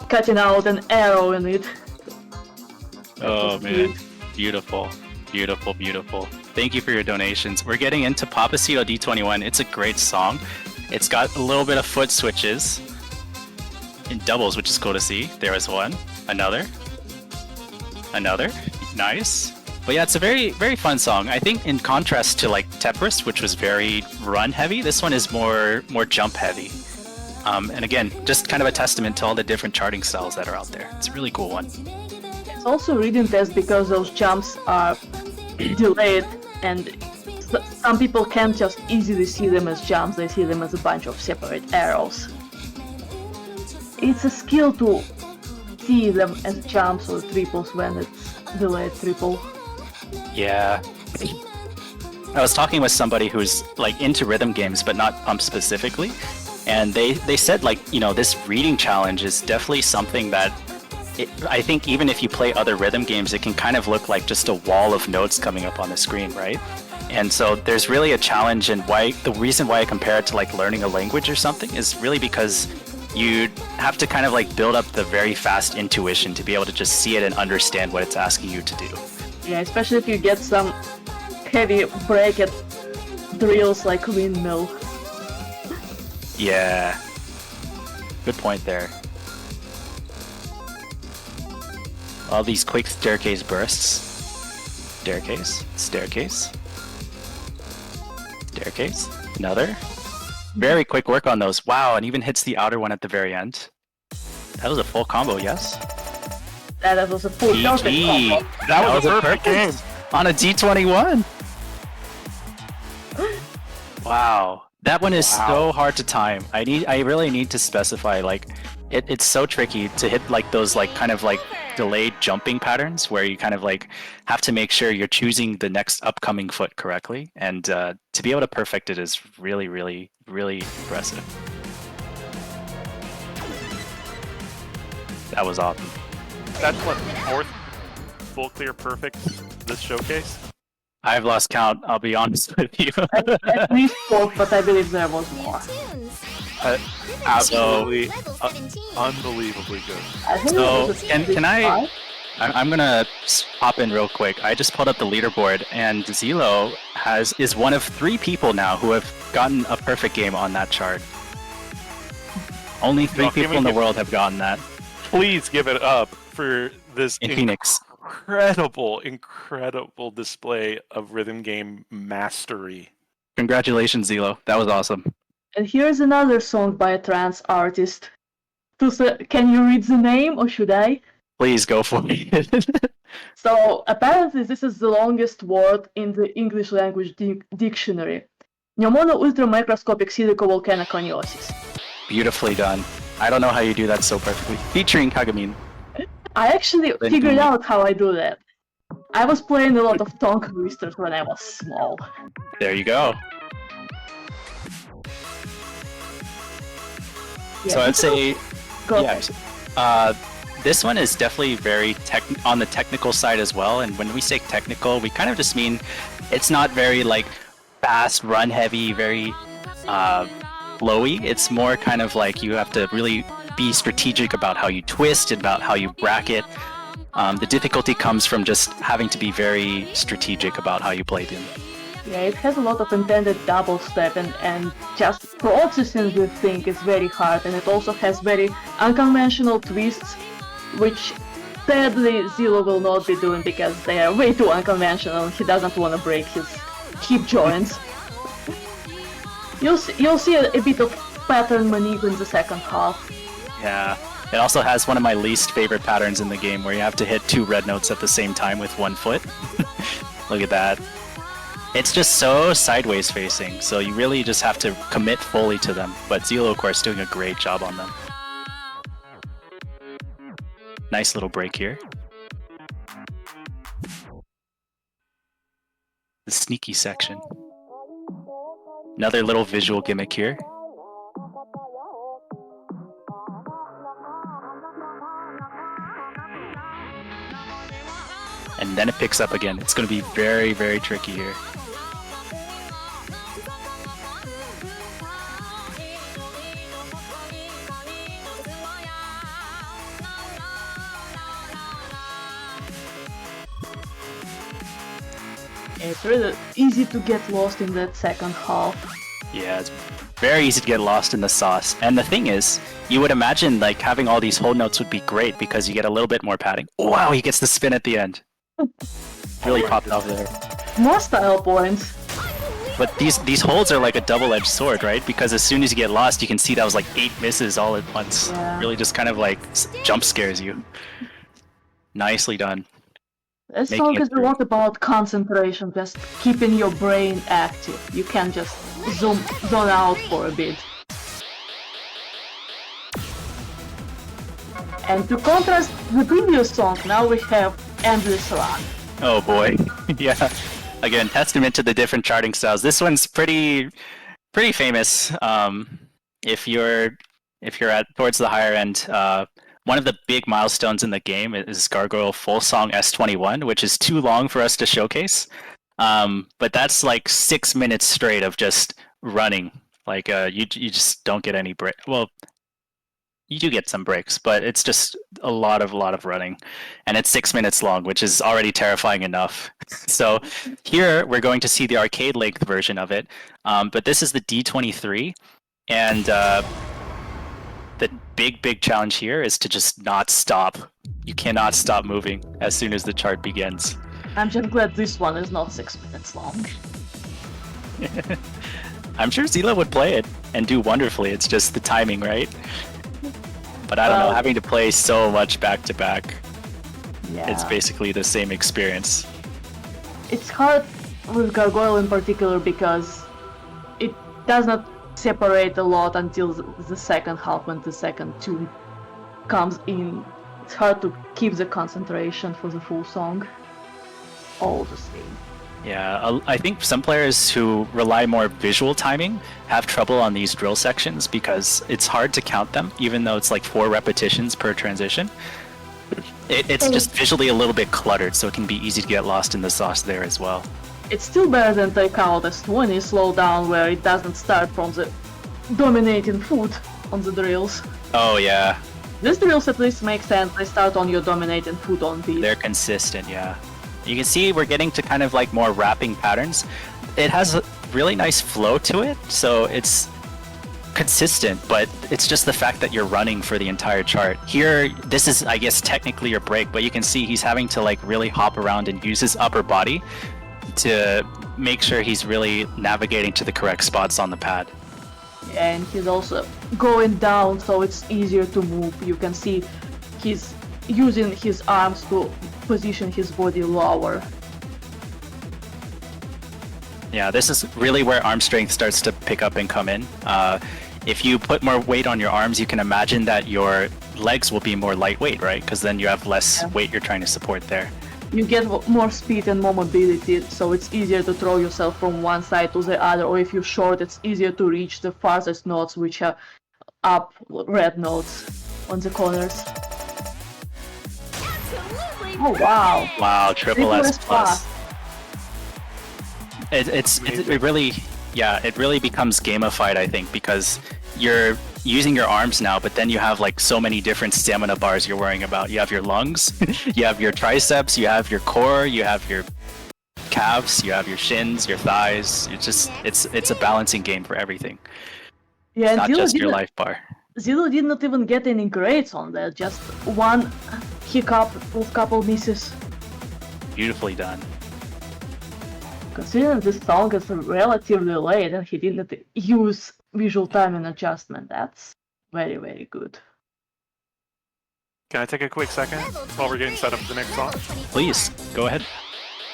cutting out an arrow in it. Oh was man, cute. beautiful, beautiful, beautiful. Thank you for your donations. We're getting into Papacito D21. It's a great song. It's got a little bit of foot switches in doubles, which is cool to see. There is one, another, nice. But yeah, it's a very, very fun song. I think in contrast to like Tetris, which was very run heavy, this one is more jump heavy. And again, just kind of a testament to all the different charting styles that are out there. It's a really cool one. It's also reading test because those jumps are delayed and some people can't just easily see them as jumps, they see them as a bunch of separate arrows. It's a skill to see them as jumps or triples when it's delayed triple. Yeah. I was talking with somebody who's like into rhythm games, but not pump specifically. And they said like, you know, this reading challenge is definitely something that I think even if you play other rhythm games, it can kind of look like just a wall of notes coming up on the screen, right? And so there's really a challenge, and the reason why I compare it to like learning a language or something is really because you have to kind of like build up the very fast intuition to be able to just see it and understand what it's asking you to do. Yeah, especially if you get some heavy bracket drills like windmill. Yeah. Good point there. All these quick staircase bursts. Staircase, staircase. Staircase, another. Very quick work on those. Wow, and even hits the outer one at the very end. That was a full combo, yes? That was a full perfect GG. combo. That was a perfect game. On a D21. Wow. That one is so hard to time. I really need to specify, like, it's so tricky to hit like those like kind of like delayed jumping patterns where you kind of like have to make sure you're choosing the next upcoming foot correctly, and to be able to perfect it is really, really, really impressive. That was awesome. That's what, fourth full clear perfect this showcase? I've lost count, I'll be honest with you. At least 4, but I believe there was New more. tunes. Absolutely, Level 17. unbelievably good. I think So, it was a can I... 5. I'm gonna hop in real quick. I just pulled up the leaderboard, and Zelo is one of 3 people now who have gotten a perfect game on that chart. Only 3 Well, can people we in the give- world have gotten that Please give it up for this in Phoenix. incredible display of rhythm game mastery. Congratulations, Zelo. That was awesome. And here's another song by a trans artist. Can you read the name or should I? Please go for it. So apparently this is the longest word in the English language dictionary. Pneumono ultramicroscopic silicovolcanoconiosis. Beautifully done. I don't know how you do that so perfectly. Featuring Kagamin. I actually Then figured do it. out how I do that. I was playing a lot of tongue twisters when I was small. There you go. Yeah, So I'd this is- say, Go yeah. ahead. This one is definitely very on the technical side as well. And when we say technical, we kind of just mean it's not very like fast, run heavy, very flowy. It's more kind of like you have to really be strategic about how you twist, about how you bracket. The difficulty comes from just having to be very strategic about how you play them. Yeah, it has a lot of intended double step and just processing the thing is very hard, and it also has very unconventional twists, which sadly Zero will not be doing because they are way too unconventional. He doesn't want to break his hip joints. You'll see a bit of pattern maneuver in the second half. Yeah, it also has one of my least favorite patterns in the game where you have to hit 2 red notes at the same time with 1 foot. Look at that. It's just so sideways facing, so you really just have to commit fully to them. But Zelo, of course, doing a great job on them. Nice little break here. The sneaky section. Another little visual gimmick here. And then it picks up again. It's going to be very, very tricky here. It's really easy to get lost in that second half. Yeah, it's very easy to get lost in the sauce. And the thing is, you would imagine like having all these hold notes would be great because you get a little bit more padding. Wow, he gets the spin at the end. Really popped off there. More style points. But these holds are like a double-edged sword, right? Because as soon as you get lost, you can see that was like 8 misses all at once. Yeah. Really just kind of like jump scares you. Nicely done. This Making song it is a through. lot about concentration, just keeping your brain active. You can't just zone out for a bit. And to contrast the previous song, now we have Endless Run. Oh boy. Yeah. Again, testament to the different charting styles. This one's pretty famous. If you're at towards the higher end, one of the big milestones in the game is Gargoyle Full Song S21, which is too long for us to showcase. But that's like 6 minutes straight of just running. Like you just don't get any break. Well, you do get some breaks, but it's just a lot of running, and it's 6 minutes long, which is already terrifying enough. So here we're going to see the arcade length version of it, but this is the D23, and the big challenge here is to just not stop. You cannot stop moving as soon as the chart begins. I'm just glad this one is not 6 minutes long. I'm sure Zila would play it and do wonderfully. It's just the timing, right? But I don't know, having to play so much back to back, Yeah. it's basically the same experience. It's hard with Gargoyle in particular because it does not separate a lot until the second half when the second tune comes in. It's hard to keep the concentration for the full song. All the same. Yeah, I think some players who rely more visual timing have trouble on these drill sections because it's hard to count them, even though it's like 4 repetitions per transition. It's just visually a little bit cluttered, so it can be easy to get lost in the sauce there as well. It's still better than Take Out S20 slowdown where it doesn't start from the dominating foot on the drills. Oh yeah, These drills at least make sense, they start on your dominating foot on beat. they're consistent, yeah. You can see we're getting to kind of like more wrapping patterns. It has a really nice flow to it, so it's consistent, but it's just the fact that you're running for the entire chart. Here, this is, I guess, technically your break, but you can see he's having to like really hop around and use his upper body to make sure he's really navigating to the correct spots on the pad. And he's also going down, so it's easier to move. You can see he's using his arms to position his body lower. Yeah, this is really where arm strength starts to pick up and come in. If you put more weight on your arms, you can imagine that your legs will be more lightweight, right? Because then you have less weight you're trying to support there. You get more speed and more mobility, so it's easier to throw yourself from one side to the other, or if you're short, it's easier to reach the farthest notes, which are up red notes on the corners. Absolutely Oh wow! Wow, triple S plus. fast. It really, yeah, it really becomes gamified, I think, because you're using your arms now, but then you have like so many different stamina bars you're worrying about. You have your lungs, you have your triceps, you have your core, you have your calves, you have your shins, your thighs. It's a balancing game for everything. Yeah, It's and not just your life bar. Zillow did not even get any grades on that, just one hiccup with couple misses. Beautifully done. Considering this song is relatively late and he didn't use visual timing adjustment, that's very, very good. Can I take a quick second while we're getting set up for the next song? Please, go ahead.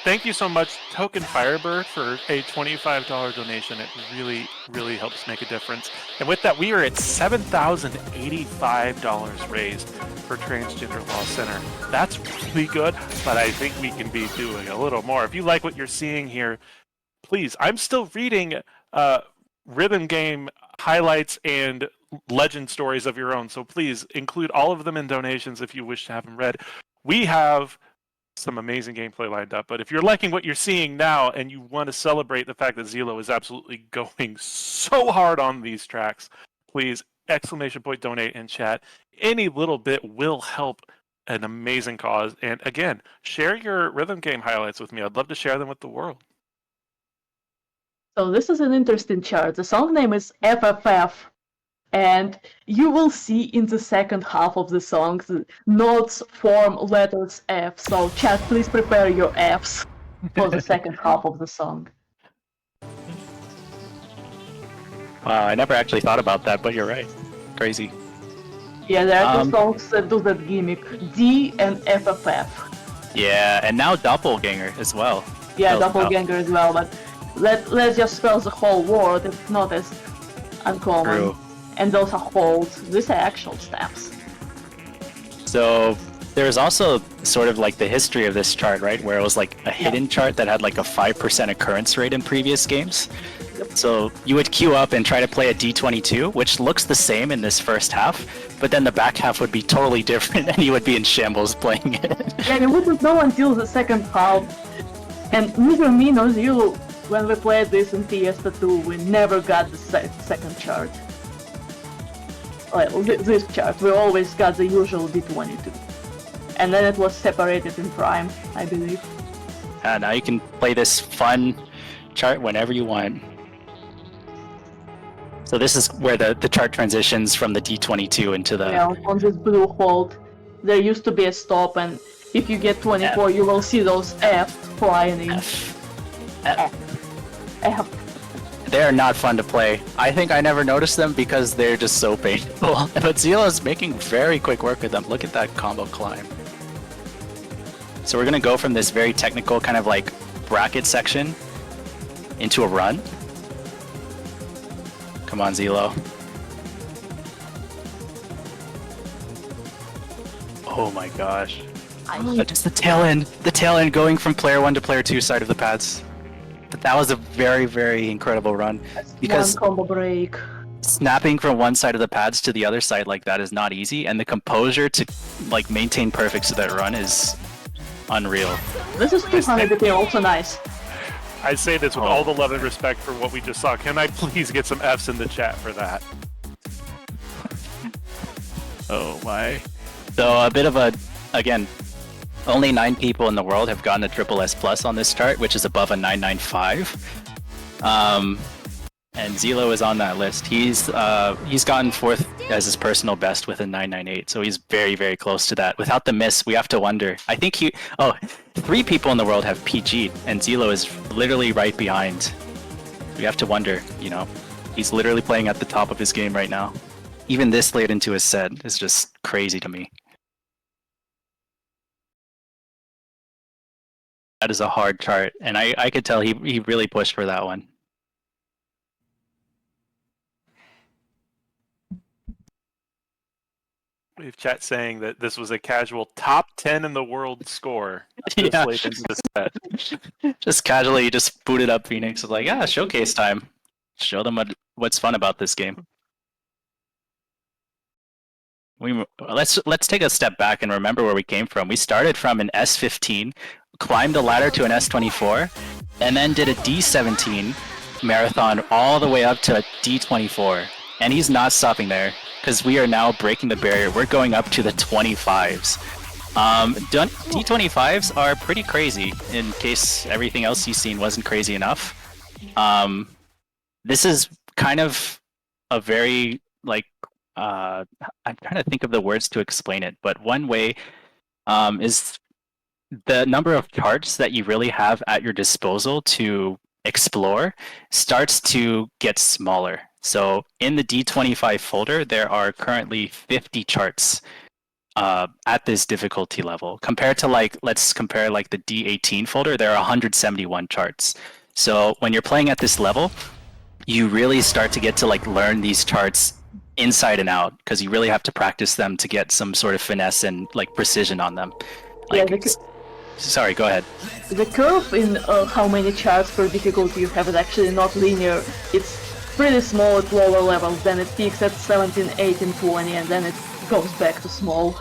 Thank you so much, Token Firebird, for a $25 donation. It really, really helps make a difference. And with that, we are at $7,085 raised for Transgender Law Center. That's really good, but I think we can be doing a little more. If you like what you're seeing here, please, I'm still reading rhythm game highlights and legend stories of your own, so please include all of them in donations if you wish to have them read. We have some amazing gameplay lined up, but if you're liking what you're seeing now and you want to celebrate the fact that Zillow is absolutely going so hard on these tracks, please !donate in chat. Any little bit will help an amazing cause. And again, share your rhythm game highlights with me. I'd love to share them with the world. So this is an interesting chart. The song name is FFF, and you will see in the second half of the song the notes form letters F. So chat, please prepare your Fs for the second half of the song. Wow, I never actually thought about that, but you're right. Crazy. Yeah, there are two songs that do that gimmick, D and FFF. Yeah, and now Doppelganger as well. Yeah, Spells doppelganger as well, but let's just spell the whole word. It's not as uncommon. True. And those are holds. These are actual stamps. So there's also sort of like the history of this chart, right? Where it was like a hidden chart that had like a 5% occurrence rate in previous games. So you would queue up and try to play a D22, which looks the same in this first half, but then the back half would be totally different and you would be in shambles playing it. Yeah, you wouldn't know until the second half. And neither me nor you, when we played this in Fiesta 2, we never got the second chart. Well, this chart, we always got the usual D22. And then it was separated in Prime, I believe. Now you can play this fun chart whenever you want. So this is where the chart transitions from the D22 into the... Yeah, on this blue hold, there used to be a stop, and if you get 24, you will see those F flying in. F. They're not fun to play. I think I never noticed them because they're just so painful. But Zila's making very quick work with them. Look at that combo climb. So we're gonna go from this very technical kind of like bracket section into a run. Come on, Zilo. Oh my gosh. Just the tail end going from player 1 to player 2 side of the pads. But that was a very, very incredible run. Because one combo break. Snapping from one side of the pads to the other side like that is not easy, and the composure to like maintain perfect to that run is unreal. This is 200 BP, also nice. I say this with all the love and respect for what we just saw. Can I please get some Fs in the chat for that? Oh my. So a bit of a, again, only 9 people in the world have gotten a triple S plus on this chart, which is above a 995. And Zilo is on that list. He's gotten 4th as his personal best with a 998, so he's very, very close to that. Without the miss, we have to wonder. I think 3 people in the world have PG'd, and Zilo is literally right behind. We have to wonder, you know, he's literally playing at the top of his game right now. Even this late into his set is just crazy to me. That is a hard chart, and I could tell he really pushed for that one. We have chat saying that this was a casual top 10 in the world score. Yeah. Late into the set. Just casually just booted up Phoenix. Was like, yeah, showcase time. Show them what's fun about this game. Let's take a step back and remember where we came from. We started from an S15, climbed a ladder to an S24, and then did a D17 marathon all the way up to a D24. And he's not stopping there, because we are now breaking the barrier. We're going up to the 25s. D25s are pretty crazy, in case everything else you've seen wasn't crazy enough. This is kind of a very, like, I'm trying to think of the words to explain it, but one way is the number of charts that you really have at your disposal to explore starts to get smaller. So in the D25 folder, there are currently 50 charts at this difficulty level. Compared to, like, let's compare like the D18 folder, there are 171 charts. So when you're playing at this level, you really start to get to like learn these charts inside and out, because you really have to practice them to get some sort of finesse and like precision on them. Like, Yeah, sorry, go ahead. the curve in how many charts per difficulty you have is actually not linear. It's pretty small at lower levels, then it peaks at 17, 18, 20, and then it goes back to small.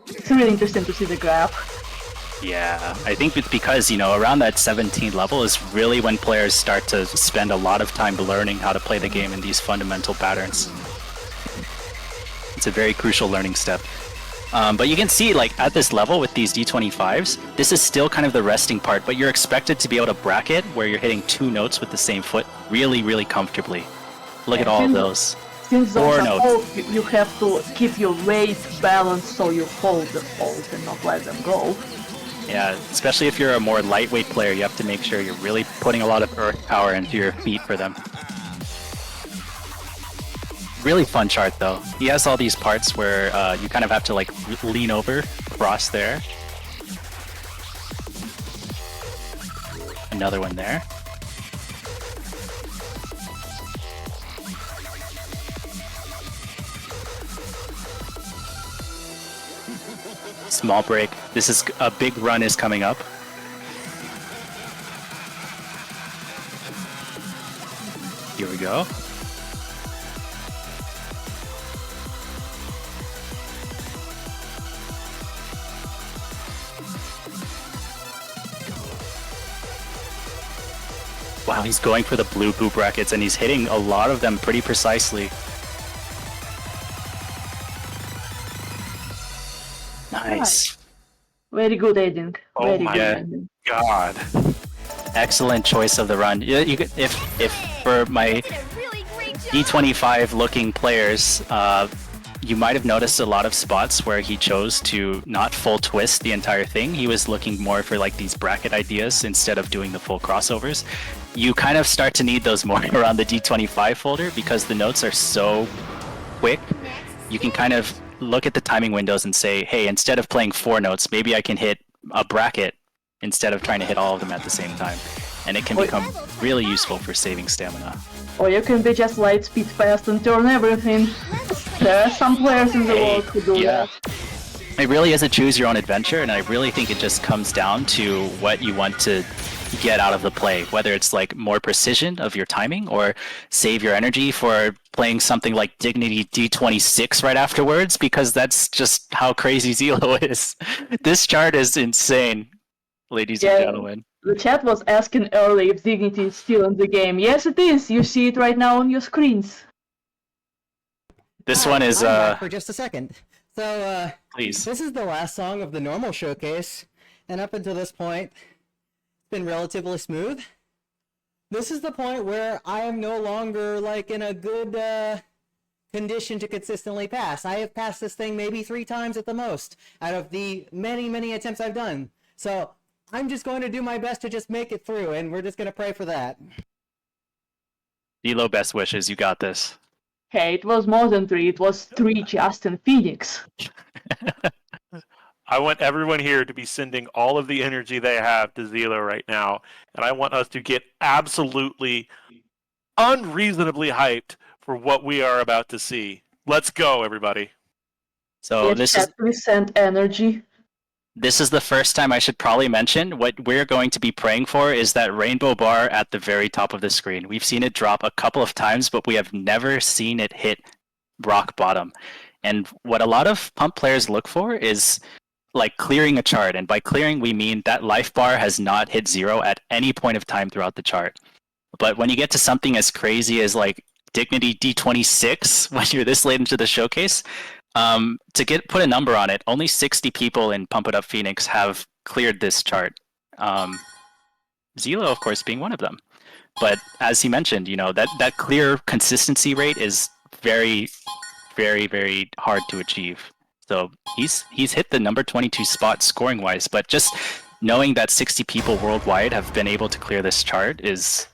It's really interesting to see the graph. Yeah, I think it's because, you know, around that 17 level is really when players start to spend a lot of time learning how to play the game in these fundamental patterns. It's a very crucial learning step. But you can see, like, at this level with these D25s, this is still kind of the resting part, but you're expected to be able to bracket where you're hitting 2 notes with the same foot really, really comfortably. Look at all of those. Since 4 those are notes. holds, you have to keep your weight balanced so you hold the holds and not let them go. Yeah, especially if you're a more lightweight player, you have to make sure you're really putting a lot of earth power into your feet for them. Really fun chart though. He has all these parts where you kind of have to like lean over, cross there. Another one there. Small break. This is a big run is coming up. Here we go. Wow, he's going for the blue boo brackets and he's hitting a lot of them pretty precisely. Nice. Very good ending. Oh Very my good ending. God. Excellent choice of the run. You could, if for my Did a really great job. D25 looking players, you might have noticed a lot of spots where he chose to not full twist the entire thing. He was looking more for like these bracket ideas instead of doing the full crossovers. You kind of start to need those more around the D25 folder because the notes are so quick. You can kind of look at the timing windows and say, hey, instead of playing 4 notes, maybe I can hit a bracket instead of trying to hit all of them at the same time. And it can become really useful for saving stamina. Or you can be just light speed fast and turn everything. There are some players in the world who do that. It really is a choose your own adventure, and I really think it just comes down to what you want to get out of the play, whether it's like more precision of your timing or save your energy for playing something like Dignity D26 right afterwards, because that's just how crazy Zelo is. This chart is insane, ladies and gentlemen. The chat was asking early if Dignity is still in the game. Yes, it is. You see it right now on your screens. This one is I'm back for just a second. So, please. this is the last song of the normal showcase, and up until this point, it's been relatively smooth. This is the point where I am no longer like in a good condition to consistently pass. I have passed this thing maybe 3 times at the most out of the many attempts I've done. So I'm just going to do my best to just make it through, and we're just going to pray for that. Elo, best wishes. You got this. Hey, it was more than 3. It was 3 just in Phoenix. I want everyone here to be sending all of the energy they have to Zelo right now, and I want us to get absolutely unreasonably hyped for what we are about to see. Let's go, everybody. So Yes, this is chat, we sent energy. This is the first time I should probably mention what we're going to be praying for is that rainbow bar at the very top of the screen. We've seen it drop a couple of times, but we have never seen it hit rock bottom. And what a lot of pump players look for is like clearing a chart. And by clearing, we mean that life bar has not hit 0 at any point of time throughout the chart. But when you get to something as crazy as like Dignity D26 when you're this late into the showcase. To put a number on it, only 60 people in Pump It Up Phoenix have cleared this chart. Zelo, of course, being one of them. But as he mentioned, that clear consistency rate is very, very, very hard to achieve. So he's hit the number 22 spot scoring wise, but just knowing that 60 people worldwide have been able to clear this chart is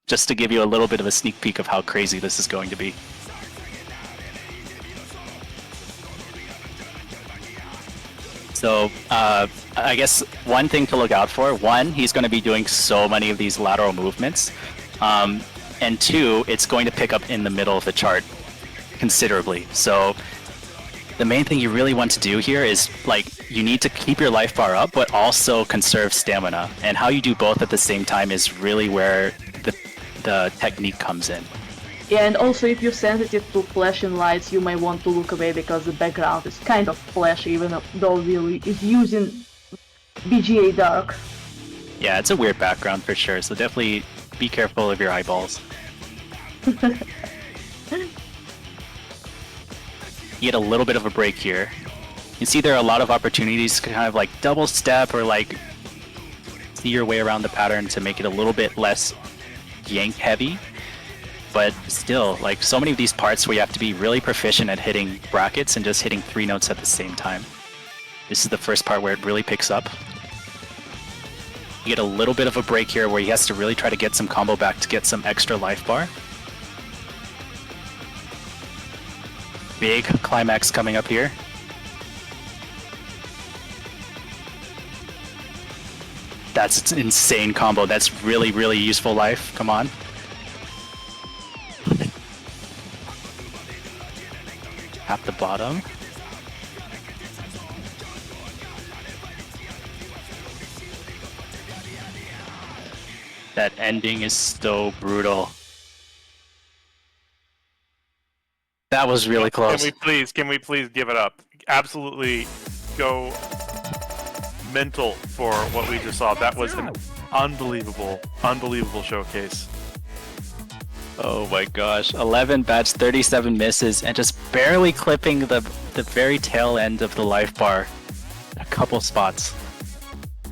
just to give you a little bit of a sneak peek of how crazy this is going to be. So I guess one thing to look out for, one, he's going to be doing so many of these lateral movements. And two, it's going to pick up in the middle of the chart considerably. So the main thing you really want to do here is, like, you need to keep your life bar up, but also conserve stamina. And how you do both at the same time is really where the technique comes in. Yeah, and also if you're sensitive to flashing lights, you might want to look away because the background is kind of flashy, even though really is using BGA dark. Yeah, it's a weird background for sure, so definitely be careful of your eyeballs. You get a little bit of a break here. You see there are a lot of opportunities to kind of like double step or like see your way around the pattern to make it a little bit less yank heavy. But still, like, so many of these parts where you have to be really proficient at hitting brackets and just hitting 3 notes at the same time. This is the first part where it really picks up. You get a little bit of a break here where he has to really try to get some combo back to get some extra life bar. Big climax coming up here. That's an insane combo. That's really, really useful life. Come on. At the bottom. That ending is so brutal. That was really close. Can we please give it up? Absolutely go mental for what we just saw. That was an unbelievable showcase. Oh my gosh, 11 bats, 37 misses, and just barely clipping the very tail end of the life bar. A couple spots.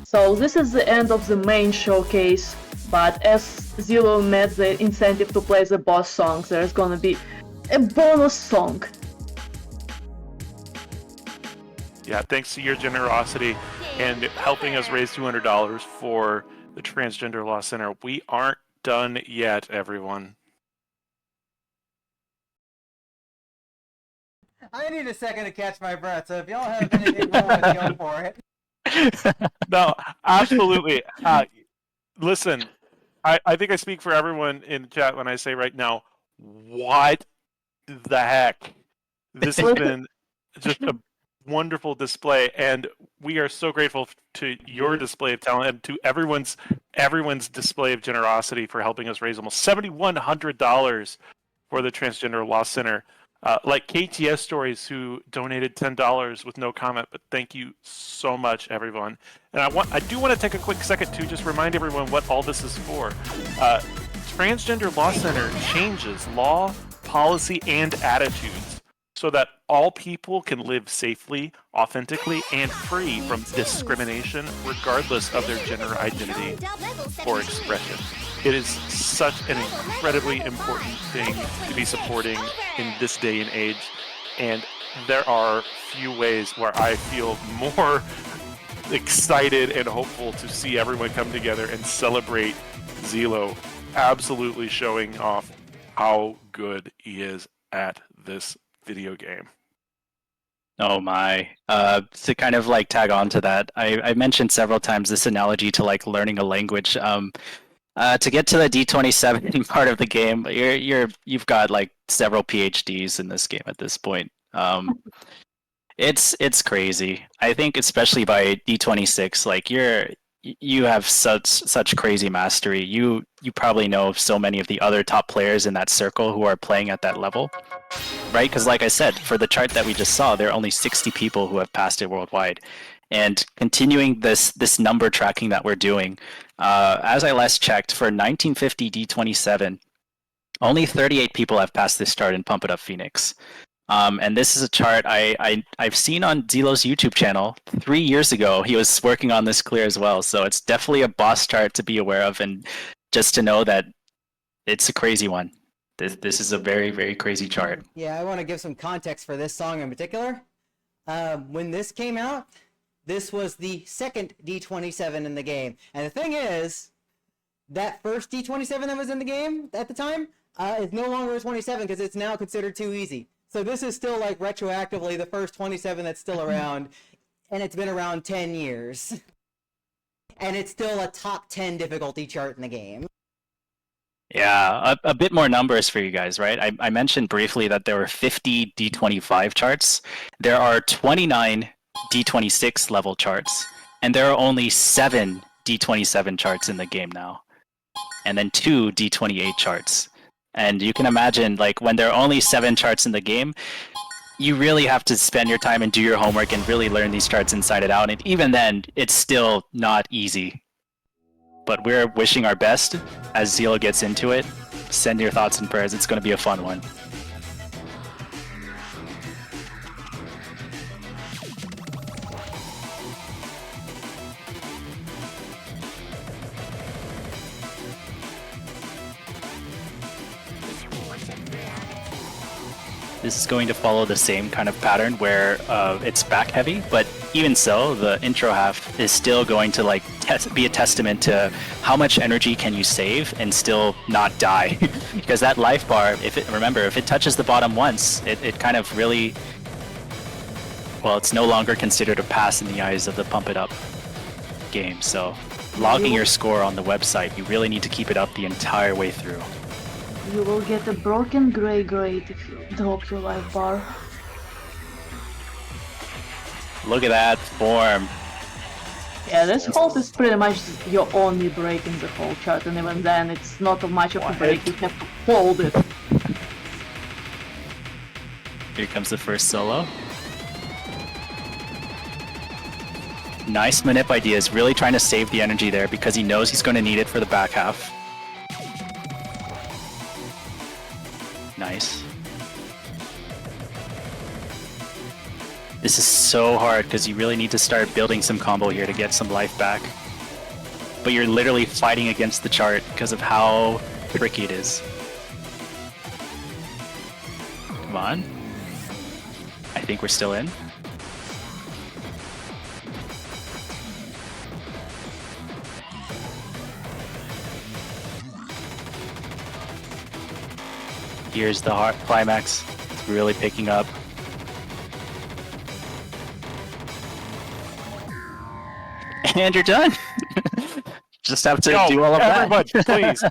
So this is the end of the main showcase, but as Zelo met the incentive to play the boss songs, there's gonna be a bonus song. Yeah, thanks to your generosity and helping us raise $200 for the Transgender Law Center. We aren't done yet, everyone. I need a second to catch my breath, so if y'all have anything more, go for it. No, absolutely. Listen, I think I speak for everyone in the chat when I say right now, what the heck? This has been just a wonderful display, and we are so grateful to your display of talent and to everyone's display of generosity for helping us raise almost $7,100 for the Transgender Law Center. Like KTS Stories, who donated $10 with no comment, but thank you so much, everyone. And I do want to take a quick second to just remind everyone what all this is for. Transgender Law Center changes law, policy, and attitudes so that all people can live safely, authentically, and free from discrimination, regardless of their gender identity or expression. It is such an incredibly important thing to be supporting in this day and age, and there are few ways where I feel more excited and hopeful to see everyone come together and celebrate Zelo absolutely showing off how good he is at this video game. Oh my. To kind of like tag on to that, I mentioned several times this analogy to like learning a language. To get to the D27 part of the game, you've got like several PhDs in this game at this point. It's crazy. I think especially by D26, like you have such crazy mastery. You probably know of so many of the other top players in that circle who are playing at that level, right? Because like I said, for the chart that we just saw, there are only 60 people who have passed it worldwide. And continuing this number tracking that we're doing, as I last checked, for 1950 D27, Only 38 people have passed this chart in Pump It Up Phoenix. And this is a chart I've seen on Zelo's YouTube channel 3 years ago. He was working on this clear as well. So it's definitely a boss chart to be aware of, and just to know that it's a crazy one. This is a very, very crazy chart. Yeah, I want to give some context for this song in particular. When this came out, this was the second D27 in the game. And the thing is, that first D27 that was in the game at the time is no longer a 27 because it's now considered too easy. So this is still like retroactively the first 27 that's still around, and it's been around 10 years. And it's still a top 10 difficulty chart in the game. Yeah, a bit more numbers for you guys, right? I mentioned briefly that there were 50 D25 charts. There are 29 D26 level charts, and there are only 7 D27 charts in the game now, and then 2 D28 charts. And you can imagine, like, when there are only 7 charts in the game, you really have to spend your time and do your homework and really learn these charts inside and out. And even then, it's still not easy. But we're wishing our best as Zelo gets into it. Send your thoughts and prayers. It's going to be a fun one. This is going to follow the same kind of pattern where it's back heavy, but even so, the intro half is still going to like be a testament to how much energy can you save and still not die. Because that life bar, if it touches the bottom once, it kind of really, well, it's no longer considered a pass in the eyes of the Pump It Up game. So logging your score on the website, you really need to keep it up the entire way through. You will get a broken gray grade if you drop your life bar. Look at that form. Yeah, this hold is pretty much your only break in the whole chart, and even then it's not much of a break, you have to hold it. Here comes the first solo. Nice manip ideas, really trying to save the energy there because he knows he's going to need it for the back half. Nice. This is so hard because you really need to start building some combo here to get some life back. But you're literally fighting against the chart because of how tricky it is. Come on. I think we're still in. Here's the hard climax. It's really picking up. And you're done. Just have to do all of that. Everybody, please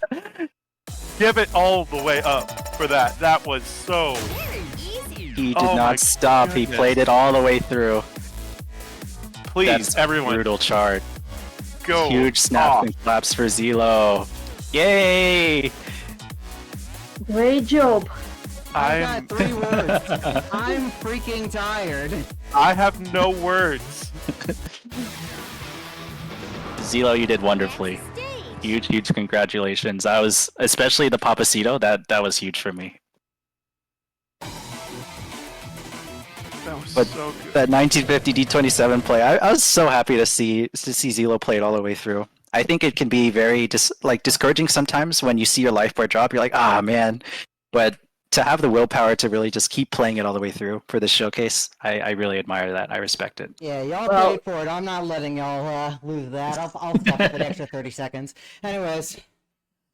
give it all the way up for that. That was so. He did not stop. Goodness. He played it all the way through. Please, that's everyone. Brutal chart. Go. Huge snaps and claps for Zelo. Yay! Great job. I got 3 words. I'm freaking tired. I have no words. Zelo, you did wonderfully. Huge congratulations. I was, especially the Papacito, that was huge for me. That was But so good. that 1950 D27 play, I was so happy to see Zelo play it all the way through. I think it can be very discouraging sometimes when you see your life bar drop. You're like, ah, man. But to have the willpower to really just keep playing it all the way through for this showcase, I really admire that. I respect it. Yeah, y'all paid for it. I'm not letting y'all lose that. I'll fuck for the extra 30 seconds. Anyways,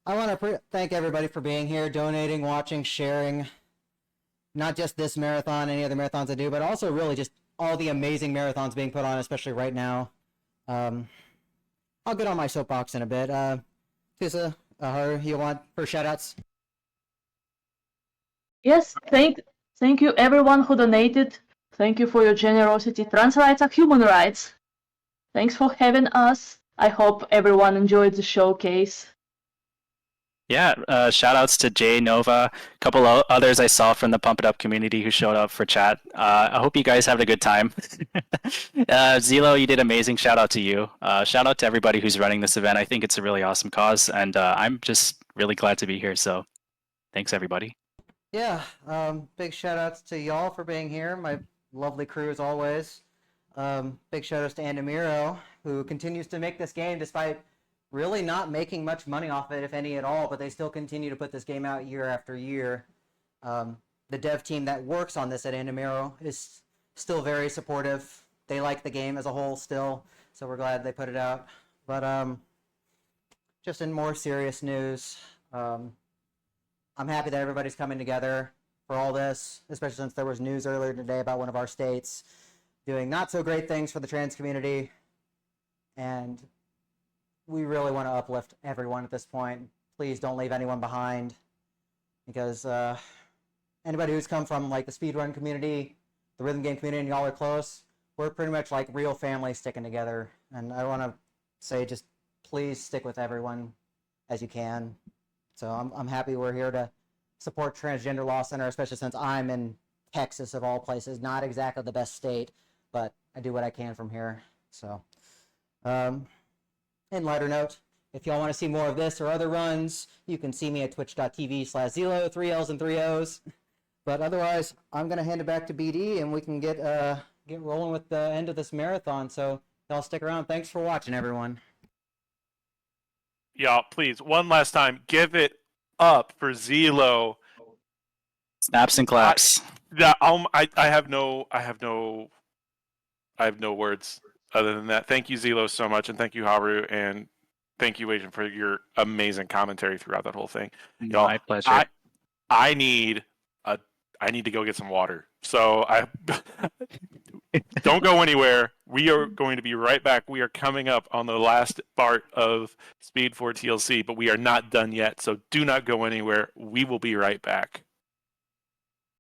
I want to thank everybody for being here, donating, watching, sharing. Not just this marathon, any other marathons I do, but also really just all the amazing marathons being put on, especially right now. I'll get on my soapbox in a bit. Tissa, you want first shoutouts? Yes, thank you everyone who donated. Thank you for your generosity. Trans rights are human rights. Thanks for having us. I hope everyone enjoyed the showcase. Yeah, shout outs to Jay, Nova, a couple of others I saw from the Pump It Up community who showed up for chat. I hope you guys had a good time. Zelo, you did amazing. Shout out to you. Shout out to everybody who's running this event. I think it's a really awesome cause, and I'm just really glad to be here. So Thanks, everybody. Yeah, big shout outs to y'all for being here. My lovely crew as always. Big shout outs to Andamiro, who continues to make this game despite really not making much money off it, if any at all, but they still continue to put this game out year after year. The dev team that works on this at Andamiro is still very supportive. They like the game as a whole still, so we're glad they put it out. But just in more serious news, I'm happy that everybody's coming together for all this, especially since there was news earlier today about one of our states doing not so great things for the trans community. And we really want to uplift everyone at this point. Please don't leave anyone behind, because anybody who's come from like the speedrun community, the rhythm game community, and y'all are close, we're pretty much like real family sticking together. And I want to say, just please stick with everyone as you can. So I'm happy we're here to support Transgender Law Center, especially since I'm in Texas of all places. Not exactly the best state, but I do what I can from here. So, in lighter note, if y'all want to see more of this or other runs, you can see me at twitch.tv/Zelo, 3 L's and 3 O's. But otherwise, I'm gonna hand it back to BD, and we can get rolling with the end of this marathon. So y'all stick around. Thanks for watching, everyone. Y'all, please, one last time, give it up for Zelo. Snaps and claps. I have no words other than that. Thank you, Zelo, so much, and thank you, Haru, and thank you, Asian, for your amazing commentary throughout that whole thing. Y'all, My pleasure. I need to go get some water. So don't go anywhere. We are going to be right back. We are coming up on the last part of Speed4 TLC, but we are not done yet. So do not go anywhere. We will be right back.